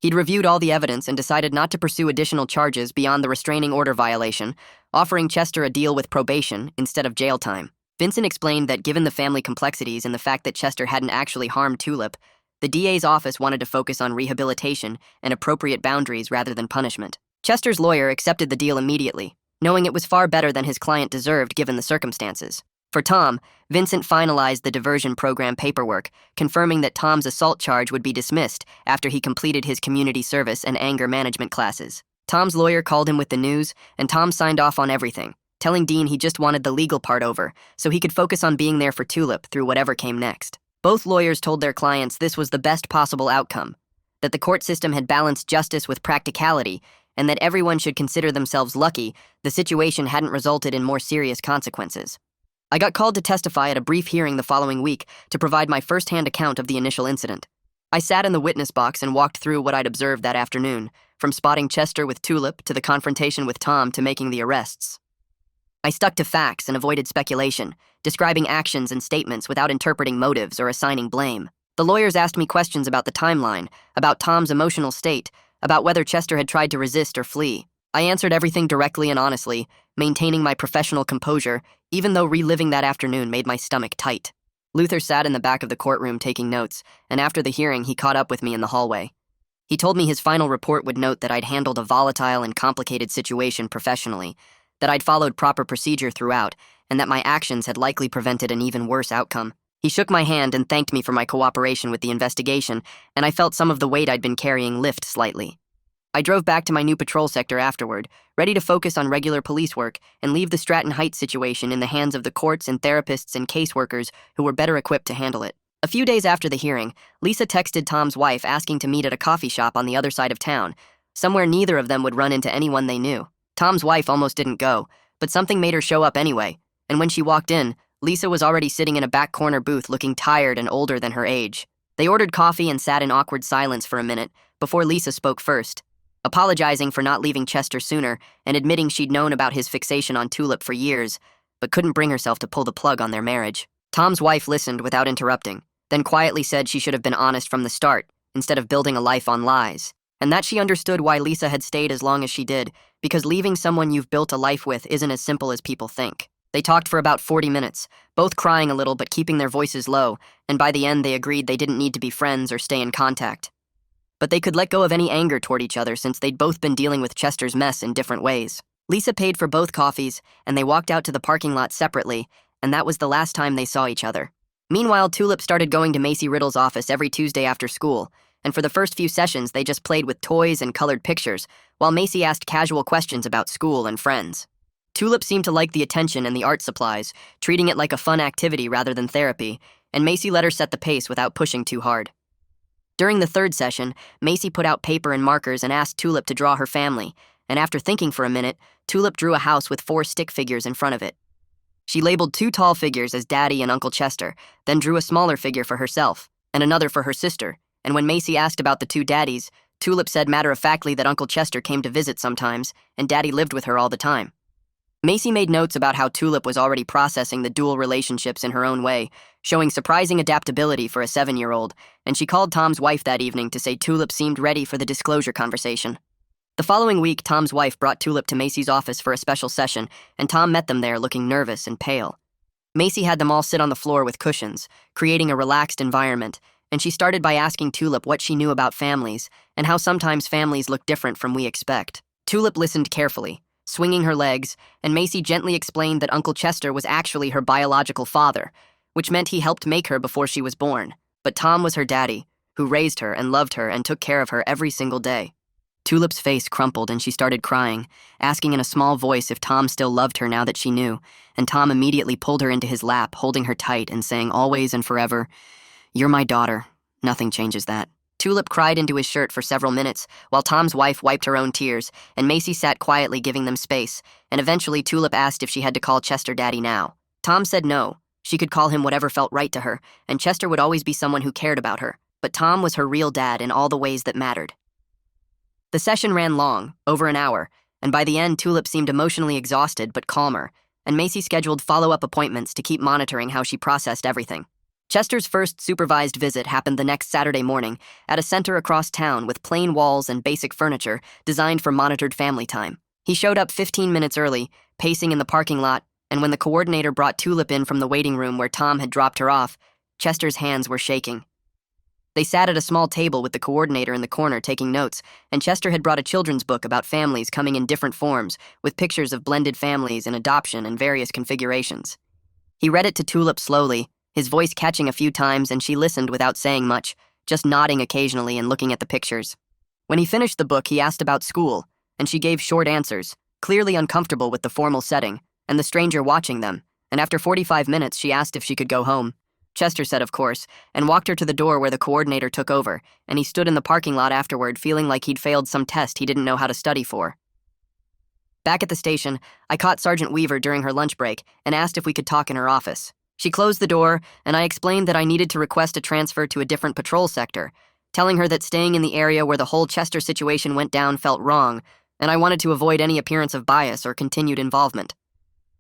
He'd reviewed all the evidence and decided not to pursue additional charges beyond the restraining order violation, offering Chester a deal with probation instead of jail time. Vincent explained that given the family complexities and the fact that Chester hadn't actually harmed Tulip, The DA's office wanted to focus on rehabilitation and appropriate boundaries rather than punishment. Chester's lawyer accepted the deal immediately, knowing it was far better than his client deserved given the circumstances. For Tom, Vincent finalized the diversion program paperwork, confirming that Tom's assault charge would be dismissed after he completed his community service and anger management classes. Tom's lawyer called him with the news, and Tom signed off on everything, telling Dean he just wanted the legal part over so he could focus on being there for Tulip through whatever came next. Both lawyers told their clients this was the best possible outcome, that the court system had balanced justice with practicality, and that everyone should consider themselves lucky the situation hadn't resulted in more serious consequences. I got called to testify at a brief hearing the following week to provide my first-hand account of the initial incident. I sat in the witness box and walked through what I'd observed that afternoon, from spotting Chester with Tulip to the confrontation with Tom to making the arrests. I stuck to facts and avoided speculation, describing actions and statements without interpreting motives or assigning blame. The lawyers asked me questions about the timeline, about Tom's emotional state, about whether Chester had tried to resist or flee. I answered everything directly and honestly, maintaining my professional composure, even though reliving that afternoon made my stomach tight. Luther sat in the back of the courtroom taking notes, and after the hearing, he caught up with me in the hallway. He told me his final report would note that I'd handled a volatile and complicated situation professionally, that I'd followed proper procedure throughout, and that my actions had likely prevented an even worse outcome. He shook my hand and thanked me for my cooperation with the investigation, and I felt some of the weight I'd been carrying lift slightly. I drove back to my new patrol sector afterward, ready to focus on regular police work and leave the Stratton Heights situation in the hands of the courts and therapists and caseworkers who were better equipped to handle it. A few days after the hearing, Lisa texted Tom's wife asking to meet at a coffee shop on the other side of town, somewhere neither of them would run into anyone they knew. Tom's wife almost didn't go, but something made her show up anyway, and when she walked in, Lisa was already sitting in a back corner booth looking tired and older than her age. They ordered coffee and sat in awkward silence for a minute before Lisa spoke first, apologizing for not leaving Chester sooner and admitting she'd known about his fixation on Tulip for years, but couldn't bring herself to pull the plug on their marriage. Tom's wife listened without interrupting, then quietly said she should have been honest from the start instead of building a life on lies, and that she understood why Lisa had stayed as long as she did, because leaving someone you've built a life with isn't as simple as people think. They talked for about 40 minutes, both crying a little but keeping their voices low, and by the end they agreed they didn't need to be friends or stay in contact. But they could let go of any anger toward each other since they'd both been dealing with Chester's mess in different ways. Lisa paid for both coffees, and they walked out to the parking lot separately, and that was the last time they saw each other. Meanwhile, Tulip started going to Macy Riddle's office every Tuesday after school, and for the first few sessions they just played with toys and colored pictures, while Macy asked casual questions about school and friends. Tulip seemed to like the attention and the art supplies, treating it like a fun activity rather than therapy, and Macy let her set the pace without pushing too hard. During the third session, Macy put out paper and markers and asked Tulip to draw her family, and after thinking for a minute, Tulip drew a house with 4 stick figures in front of it. She labeled 2 tall figures as Daddy and Uncle Chester, then drew a smaller figure for herself, and another for her sister, and when Macy asked about the 2 daddies, Tulip said matter-of-factly that Uncle Chester came to visit sometimes, and Daddy lived with her all the time. Macy made notes about how Tulip was already processing the dual relationships in her own way, showing surprising adaptability for a 7-year-old, and she called Tom's wife that evening to say Tulip seemed ready for the disclosure conversation. The following week, Tom's wife brought Tulip to Macy's office for a special session, and Tom met them there looking nervous and pale. Macy had them all sit on the floor with cushions, creating a relaxed environment, and she started by asking Tulip what she knew about families and how sometimes families look different from we expect. Tulip listened carefully, swinging her legs, and Macy gently explained that Uncle Chester was actually her biological father, which meant he helped make her before she was born. But Tom was her daddy, who raised her and loved her and took care of her every single day. Tulip's face crumpled and she started crying, asking in a small voice if Tom still loved her now that she knew, and Tom immediately pulled her into his lap, holding her tight and saying always and forever, "You're my daughter. Nothing changes that." Tulip cried into his shirt for several minutes, while Tom's wife wiped her own tears, and Macy sat quietly giving them space, and eventually Tulip asked if she had to call Chester Daddy now. Tom said no. She could call him whatever felt right to her, and Chester would always be someone who cared about her, but Tom was her real dad in all the ways that mattered. The session ran long, over an hour, and by the end Tulip seemed emotionally exhausted but calmer, and Macy scheduled follow-up appointments to keep monitoring how she processed everything. Chester's first supervised visit happened the next Saturday morning at a center across town with plain walls and basic furniture designed for monitored family time. He showed up 15 minutes early, pacing in the parking lot, and when the coordinator brought Tulip in from the waiting room where Tom had dropped her off, Chester's hands were shaking. They sat at a small table with the coordinator in the corner taking notes, and Chester had brought a children's book about families coming in different forms, with pictures of blended families and adoption in various configurations. He read it to Tulip slowly, his voice catching a few times, and she listened without saying much, just nodding occasionally and looking at the pictures. When he finished the book, he asked about school, and she gave short answers, clearly uncomfortable with the formal setting and the stranger watching them, and after 45 minutes she asked if she could go home. Chester said of course, and walked her to the door where the coordinator took over, and he stood in the parking lot afterward feeling like he'd failed some test he didn't know how to study for. Back at the station, I caught Sergeant Weaver during her lunch break and asked if we could talk in her office. She closed the door, and I explained that I needed to request a transfer to a different patrol sector, telling her that staying in the area where the whole Chester situation went down felt wrong, and I wanted to avoid any appearance of bias or continued involvement.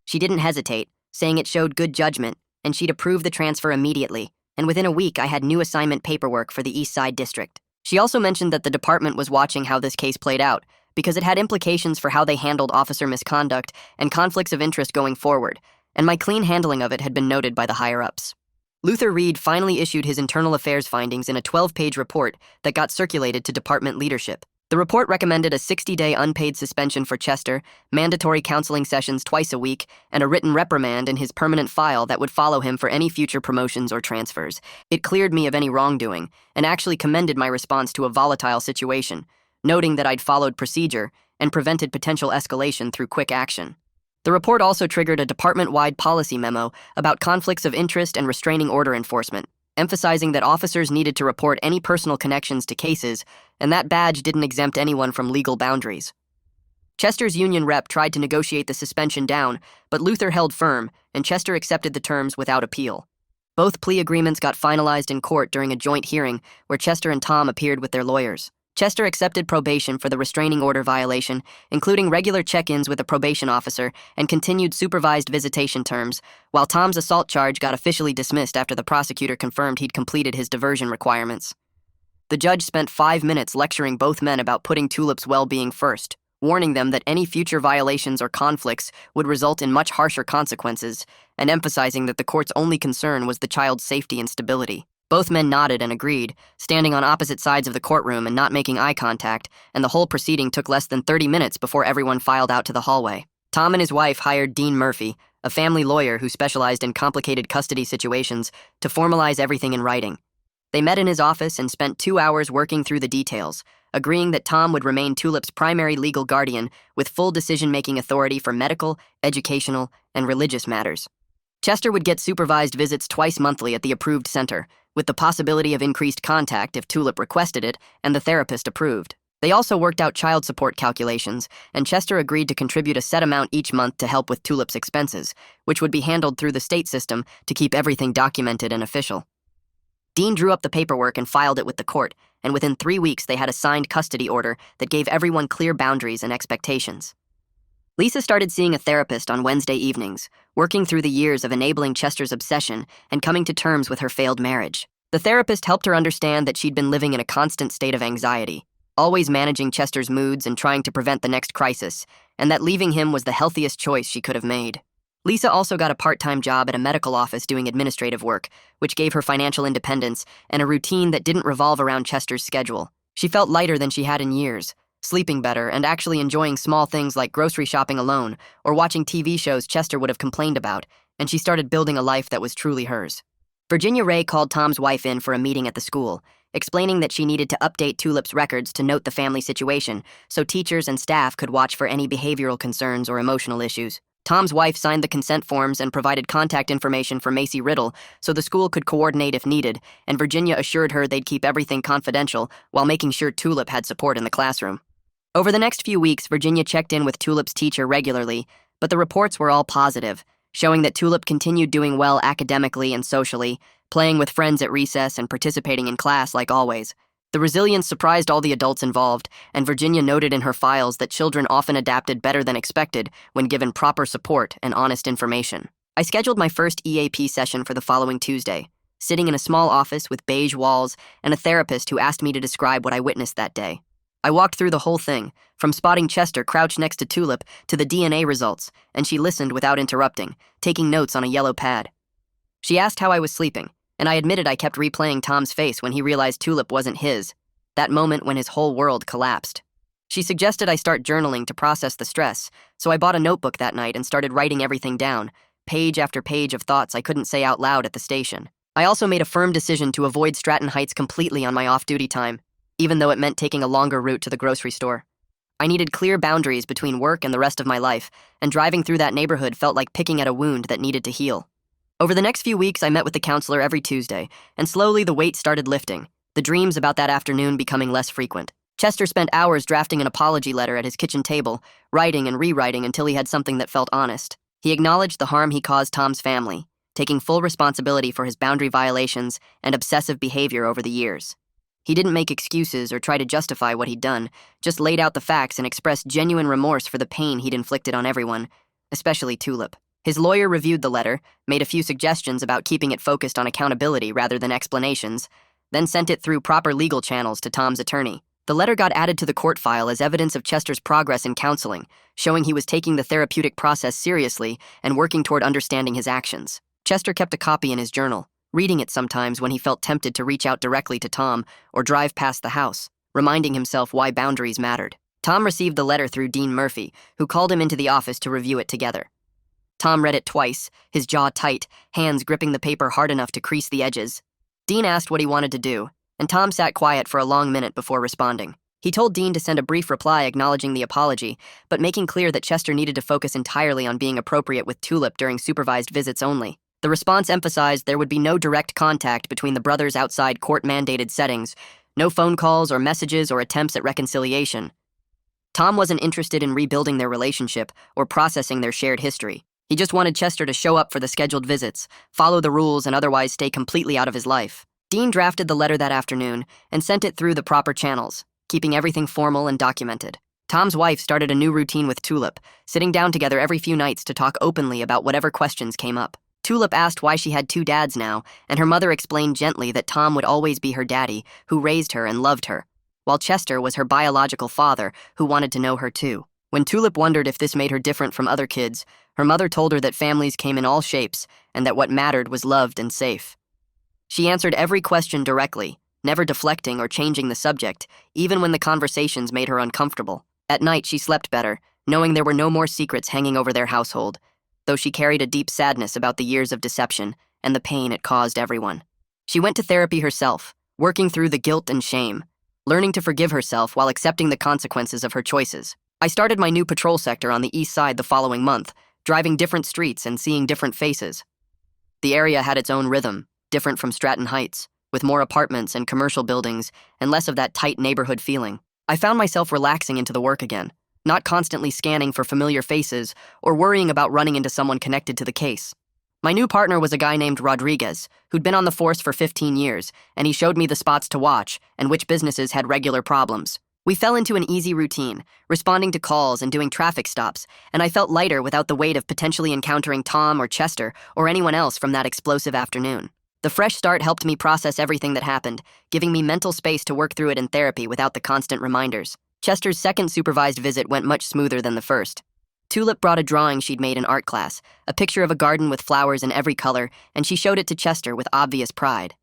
She didn't hesitate, saying it showed good judgment, and she'd approve the transfer immediately, and within a week I had new assignment paperwork for the East Side District. She also mentioned that the department was watching how this case played out, because it had implications for how they handled officer misconduct and conflicts of interest going forward, and my clean handling of it had been noted by the higher-ups. Luther Reed finally issued his internal affairs findings in a 12-page report that got circulated to department leadership. The report recommended a 60-day unpaid suspension for Chester, mandatory counseling sessions twice a week, and a written reprimand in his permanent file that would follow him for any future promotions or transfers. It cleared me of any wrongdoing, and actually commended my response to a volatile situation, noting that I'd followed procedure and prevented potential escalation through quick action. The report also triggered a department-wide policy memo about conflicts of interest and restraining order enforcement, emphasizing that officers needed to report any personal connections to cases, and that badge didn't exempt anyone from legal boundaries. Chester's union rep tried to negotiate the suspension down, but Luther held firm, and Chester accepted the terms without appeal. Both plea agreements got finalized in court during a joint hearing where Chester and Tom appeared with their lawyers. Chester accepted probation for the restraining order violation, including regular check-ins with a probation officer and continued supervised visitation terms, while Tom's assault charge got officially dismissed after the prosecutor confirmed he'd completed his diversion requirements. The judge spent 5 minutes lecturing both men about putting Tulip's well-being first, warning them that any future violations or conflicts would result in much harsher consequences, and emphasizing that the court's only concern was the child's safety and stability. Both men nodded and agreed, standing on opposite sides of the courtroom and not making eye contact, and the whole proceeding took less than 30 minutes before everyone filed out to the hallway. Tom and his wife hired Dean Murphy, a family lawyer who specialized in complicated custody situations, to formalize everything in writing. They met in his office and spent 2 hours working through the details, agreeing that Tom would remain Tulip's primary legal guardian with full decision-making authority for medical, educational, and religious matters. Chester would get supervised visits twice monthly at the approved center, with the possibility of increased contact if Tulip requested it and the therapist approved. They also worked out child support calculations, and Chester agreed to contribute a set amount each month to help with Tulip's expenses, which would be handled through the state system to keep everything documented and official. Dean drew up the paperwork and filed it with the court, and within 3 weeks they had a signed custody order that gave everyone clear boundaries and expectations. Lisa started seeing a therapist on Wednesday evenings, working through the years of enabling Chester's obsession and coming to terms with her failed marriage. The therapist helped her understand that she'd been living in a constant state of anxiety, always managing Chester's moods and trying to prevent the next crisis, and that leaving him was the healthiest choice she could have made. Lisa also got a part-time job at a medical office doing administrative work, which gave her financial independence and a routine that didn't revolve around Chester's schedule. She felt lighter than she had in years, sleeping better, and actually enjoying small things like grocery shopping alone or watching TV shows Chester would have complained about, and she started building a life that was truly hers. Virginia Ray called Tom's wife in for a meeting at the school, explaining that she needed to update Tulip's records to note the family situation so teachers and staff could watch for any behavioral concerns or emotional issues. Tom's wife signed the consent forms and provided contact information for Macy Riddle so the school could coordinate if needed, and Virginia assured her they'd keep everything confidential while making sure Tulip had support in the classroom. Over the next few weeks, Virginia checked in with Tulip's teacher regularly, but the reports were all positive, showing that Tulip continued doing well academically and socially, playing with friends at recess and participating in class like always. The resilience surprised all the adults involved, and Virginia noted in her files that children often adapted better than expected when given proper support and honest information. I scheduled my first EAP session for the following Tuesday, sitting in a small office with beige walls and a therapist who asked me to describe what I witnessed that day. I walked through the whole thing, from spotting Chester crouched next to Tulip to the DNA results, and she listened without interrupting, taking notes on a yellow pad. She asked how I was sleeping, And I admitted I kept replaying Tom's face when he realized Tulip wasn't his, that moment when his whole world collapsed. She suggested I start journaling to process the stress, so I bought a notebook that night and started writing everything down, page after page of thoughts I couldn't say out loud at the station. I also made a firm decision to avoid Stratton Heights completely on my off-duty time, even though it meant taking a longer route to the grocery store. I needed clear boundaries between work and the rest of my life, and driving through that neighborhood felt like picking at a wound that needed to heal. Over the next few weeks, I met with the counselor every Tuesday, and slowly the weight started lifting, the dreams about that afternoon becoming less frequent. Chester spent hours drafting an apology letter at his kitchen table, writing and rewriting until he had something that felt honest. He acknowledged the harm he caused Tom's family, taking full responsibility for his boundary violations and obsessive behavior over the years. He didn't make excuses or try to justify what he'd done, just laid out the facts and expressed genuine remorse for the pain he'd inflicted on everyone, especially Tulip. His lawyer reviewed the letter, made a few suggestions about keeping it focused on accountability rather than explanations, then sent it through proper legal channels to Tom's attorney. The letter got added to the court file as evidence of Chester's progress in counseling, showing he was taking the therapeutic process seriously and working toward understanding his actions. Chester kept a copy in his journal, reading it sometimes when he felt tempted to reach out directly to Tom or drive past the house, reminding himself why boundaries mattered. Tom received the letter through Dean Murphy, who called him into the office to review it together. Tom read it twice, his jaw tight, hands gripping the paper hard enough to crease the edges. Dean asked what he wanted to do, and Tom sat quiet for a long minute before responding. He told Dean to send a brief reply acknowledging the apology, but making clear that Chester needed to focus entirely on being appropriate with Tulip during supervised visits only. The response emphasized there would be no direct contact between the brothers outside court-mandated settings, no phone calls or messages or attempts at reconciliation. Tom wasn't interested in rebuilding their relationship or processing their shared history. He just wanted Chester to show up for the scheduled visits, follow the rules, and otherwise stay completely out of his life. Dean drafted the letter that afternoon and sent it through the proper channels, keeping everything formal and documented. Tom's wife started a new routine with Tulip, sitting down together every few nights to talk openly about whatever questions came up. Tulip asked why she had two dads now, and her mother explained gently that Tom would always be her daddy, who raised her and loved her, while Chester was her biological father, who wanted to know her too. When Tulip wondered if this made her different from other kids, her mother told her that families came in all shapes and that what mattered was loved and safe. She answered every question directly, never deflecting or changing the subject, even when the conversations made her uncomfortable. At night, she slept better, knowing there were no more secrets hanging over their household, though she carried a deep sadness about the years of deception and the pain it caused everyone. She went to therapy herself, working through the guilt and shame, learning to forgive herself while accepting the consequences of her choices. I started my new patrol sector on the east side the following month, driving different streets and seeing different faces. The area had its own rhythm, different from Stratton Heights, with more apartments and commercial buildings and less of that tight neighborhood feeling. I found myself relaxing into the work again, not constantly scanning for familiar faces or worrying about running into someone connected to the case. My new partner was a guy named Rodriguez, who'd been on the force for 15 years, and he showed me the spots to watch and which businesses had regular problems. We fell into an easy routine, responding to calls and doing traffic stops, and I felt lighter without the weight of potentially encountering Tom or Chester or anyone else from that explosive afternoon. The fresh start helped me process everything that happened, giving me mental space to work through it in therapy without the constant reminders. Chester's second supervised visit went much smoother than the first. Tulip brought a drawing she'd made in art class, a picture of a garden with flowers in every color, and she showed it to Chester with obvious pride.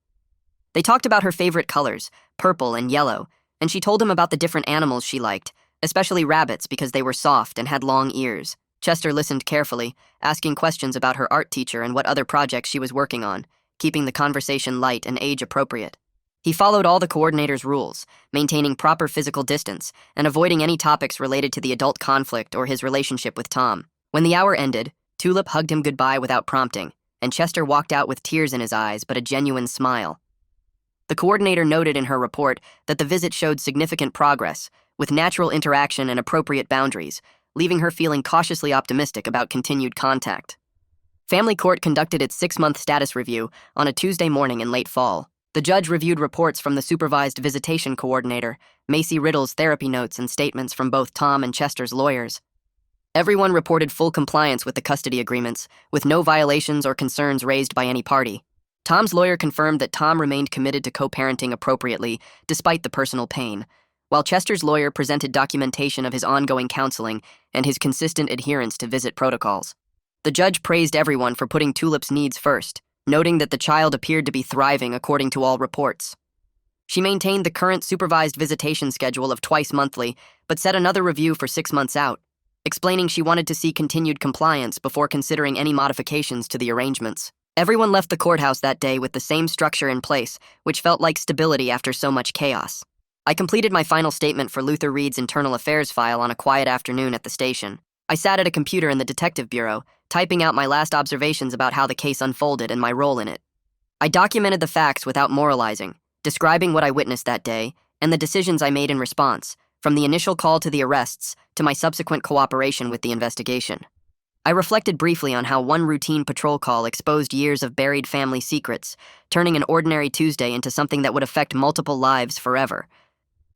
They talked about her favorite colors, purple and yellow, and she told him about the different animals she liked, especially rabbits because they were soft and had long ears. Chester listened carefully, asking questions about her art teacher and what other projects she was working on, keeping the conversation light and age-appropriate. He followed all the coordinator's rules, maintaining proper physical distance and avoiding any topics related to the adult conflict or his relationship with Tom. When the hour ended, Tulip hugged him goodbye without prompting, and Chester walked out with tears in his eyes but a genuine smile. The coordinator noted in her report that the visit showed significant progress, with natural interaction and appropriate boundaries, leaving her feeling cautiously optimistic about continued contact. Family Court conducted its 6-month status review on a Tuesday morning in late fall. The judge reviewed reports from the supervised visitation coordinator, Macy Riddle's therapy notes and statements from both Tom and Chester's lawyers. Everyone reported full compliance with the custody agreements, with no violations or concerns raised by any party. Tom's lawyer confirmed that Tom remained committed to co-parenting appropriately, despite the personal pain, while Chester's lawyer presented documentation of his ongoing counseling and his consistent adherence to visit protocols. The judge praised everyone for putting Tulip's needs first, noting that the child appeared to be thriving according to all reports. She maintained the current supervised visitation schedule of twice monthly, but set another review for 6 months out, explaining she wanted to see continued compliance before considering any modifications to the arrangements. Everyone left the courthouse that day with the same structure in place, which felt like stability after so much chaos. I completed my final statement for Luther Reed's internal affairs file on a quiet afternoon at the station. I sat at a computer in the detective bureau, typing out my last observations about how the case unfolded and my role in it. I documented the facts without moralizing, describing what I witnessed that day and the decisions I made in response, from the initial call to the arrests to my subsequent cooperation with the investigation. I reflected briefly on how one routine patrol call exposed years of buried family secrets, turning an ordinary Tuesday into something that would affect multiple lives forever.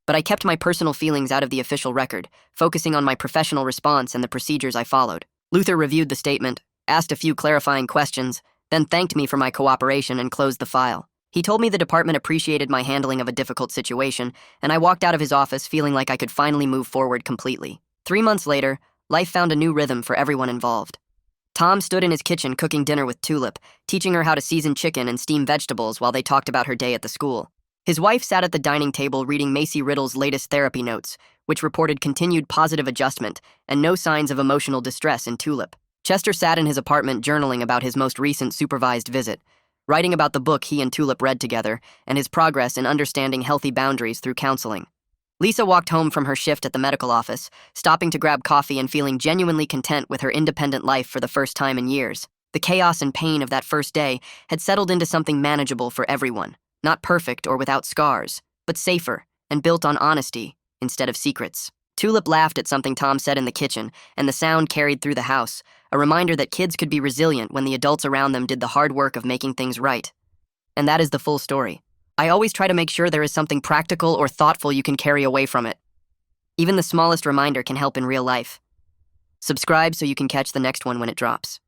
But I kept my personal feelings out of the official record, focusing on my professional response and the procedures I followed. Luther reviewed the statement, asked a few clarifying questions, then thanked me for my cooperation and closed the file. He told me the department appreciated my handling of a difficult situation, and I walked out of his office feeling like I could finally move forward completely. 3 months later, life found a new rhythm for everyone involved. Tom stood in his kitchen cooking dinner with Tulip, teaching her how to season chicken and steam vegetables while they talked about her day at the school. His wife sat at the dining table reading Macy Riddle's latest therapy notes, which reported continued positive adjustment and no signs of emotional distress in Tulip. Chester sat in his apartment journaling about his most recent supervised visit, writing about the book he and Tulip read together and his progress in understanding healthy boundaries through counseling. Lisa walked home from her shift at the medical office, stopping to grab coffee and feeling genuinely content with her independent life for the first time in years. The chaos and pain of that first day had settled into something manageable for everyone. Not perfect or without scars, but safer and built on honesty instead of secrets. Tulip laughed at something Tom said in the kitchen, and the sound carried through the house, a reminder that kids could be resilient when the adults around them did the hard work of making things right. And that is the full story. I always try to make sure there is something practical or thoughtful you can carry away from it. Even the smallest reminder can help in real life. Subscribe so you can catch the next one when it drops.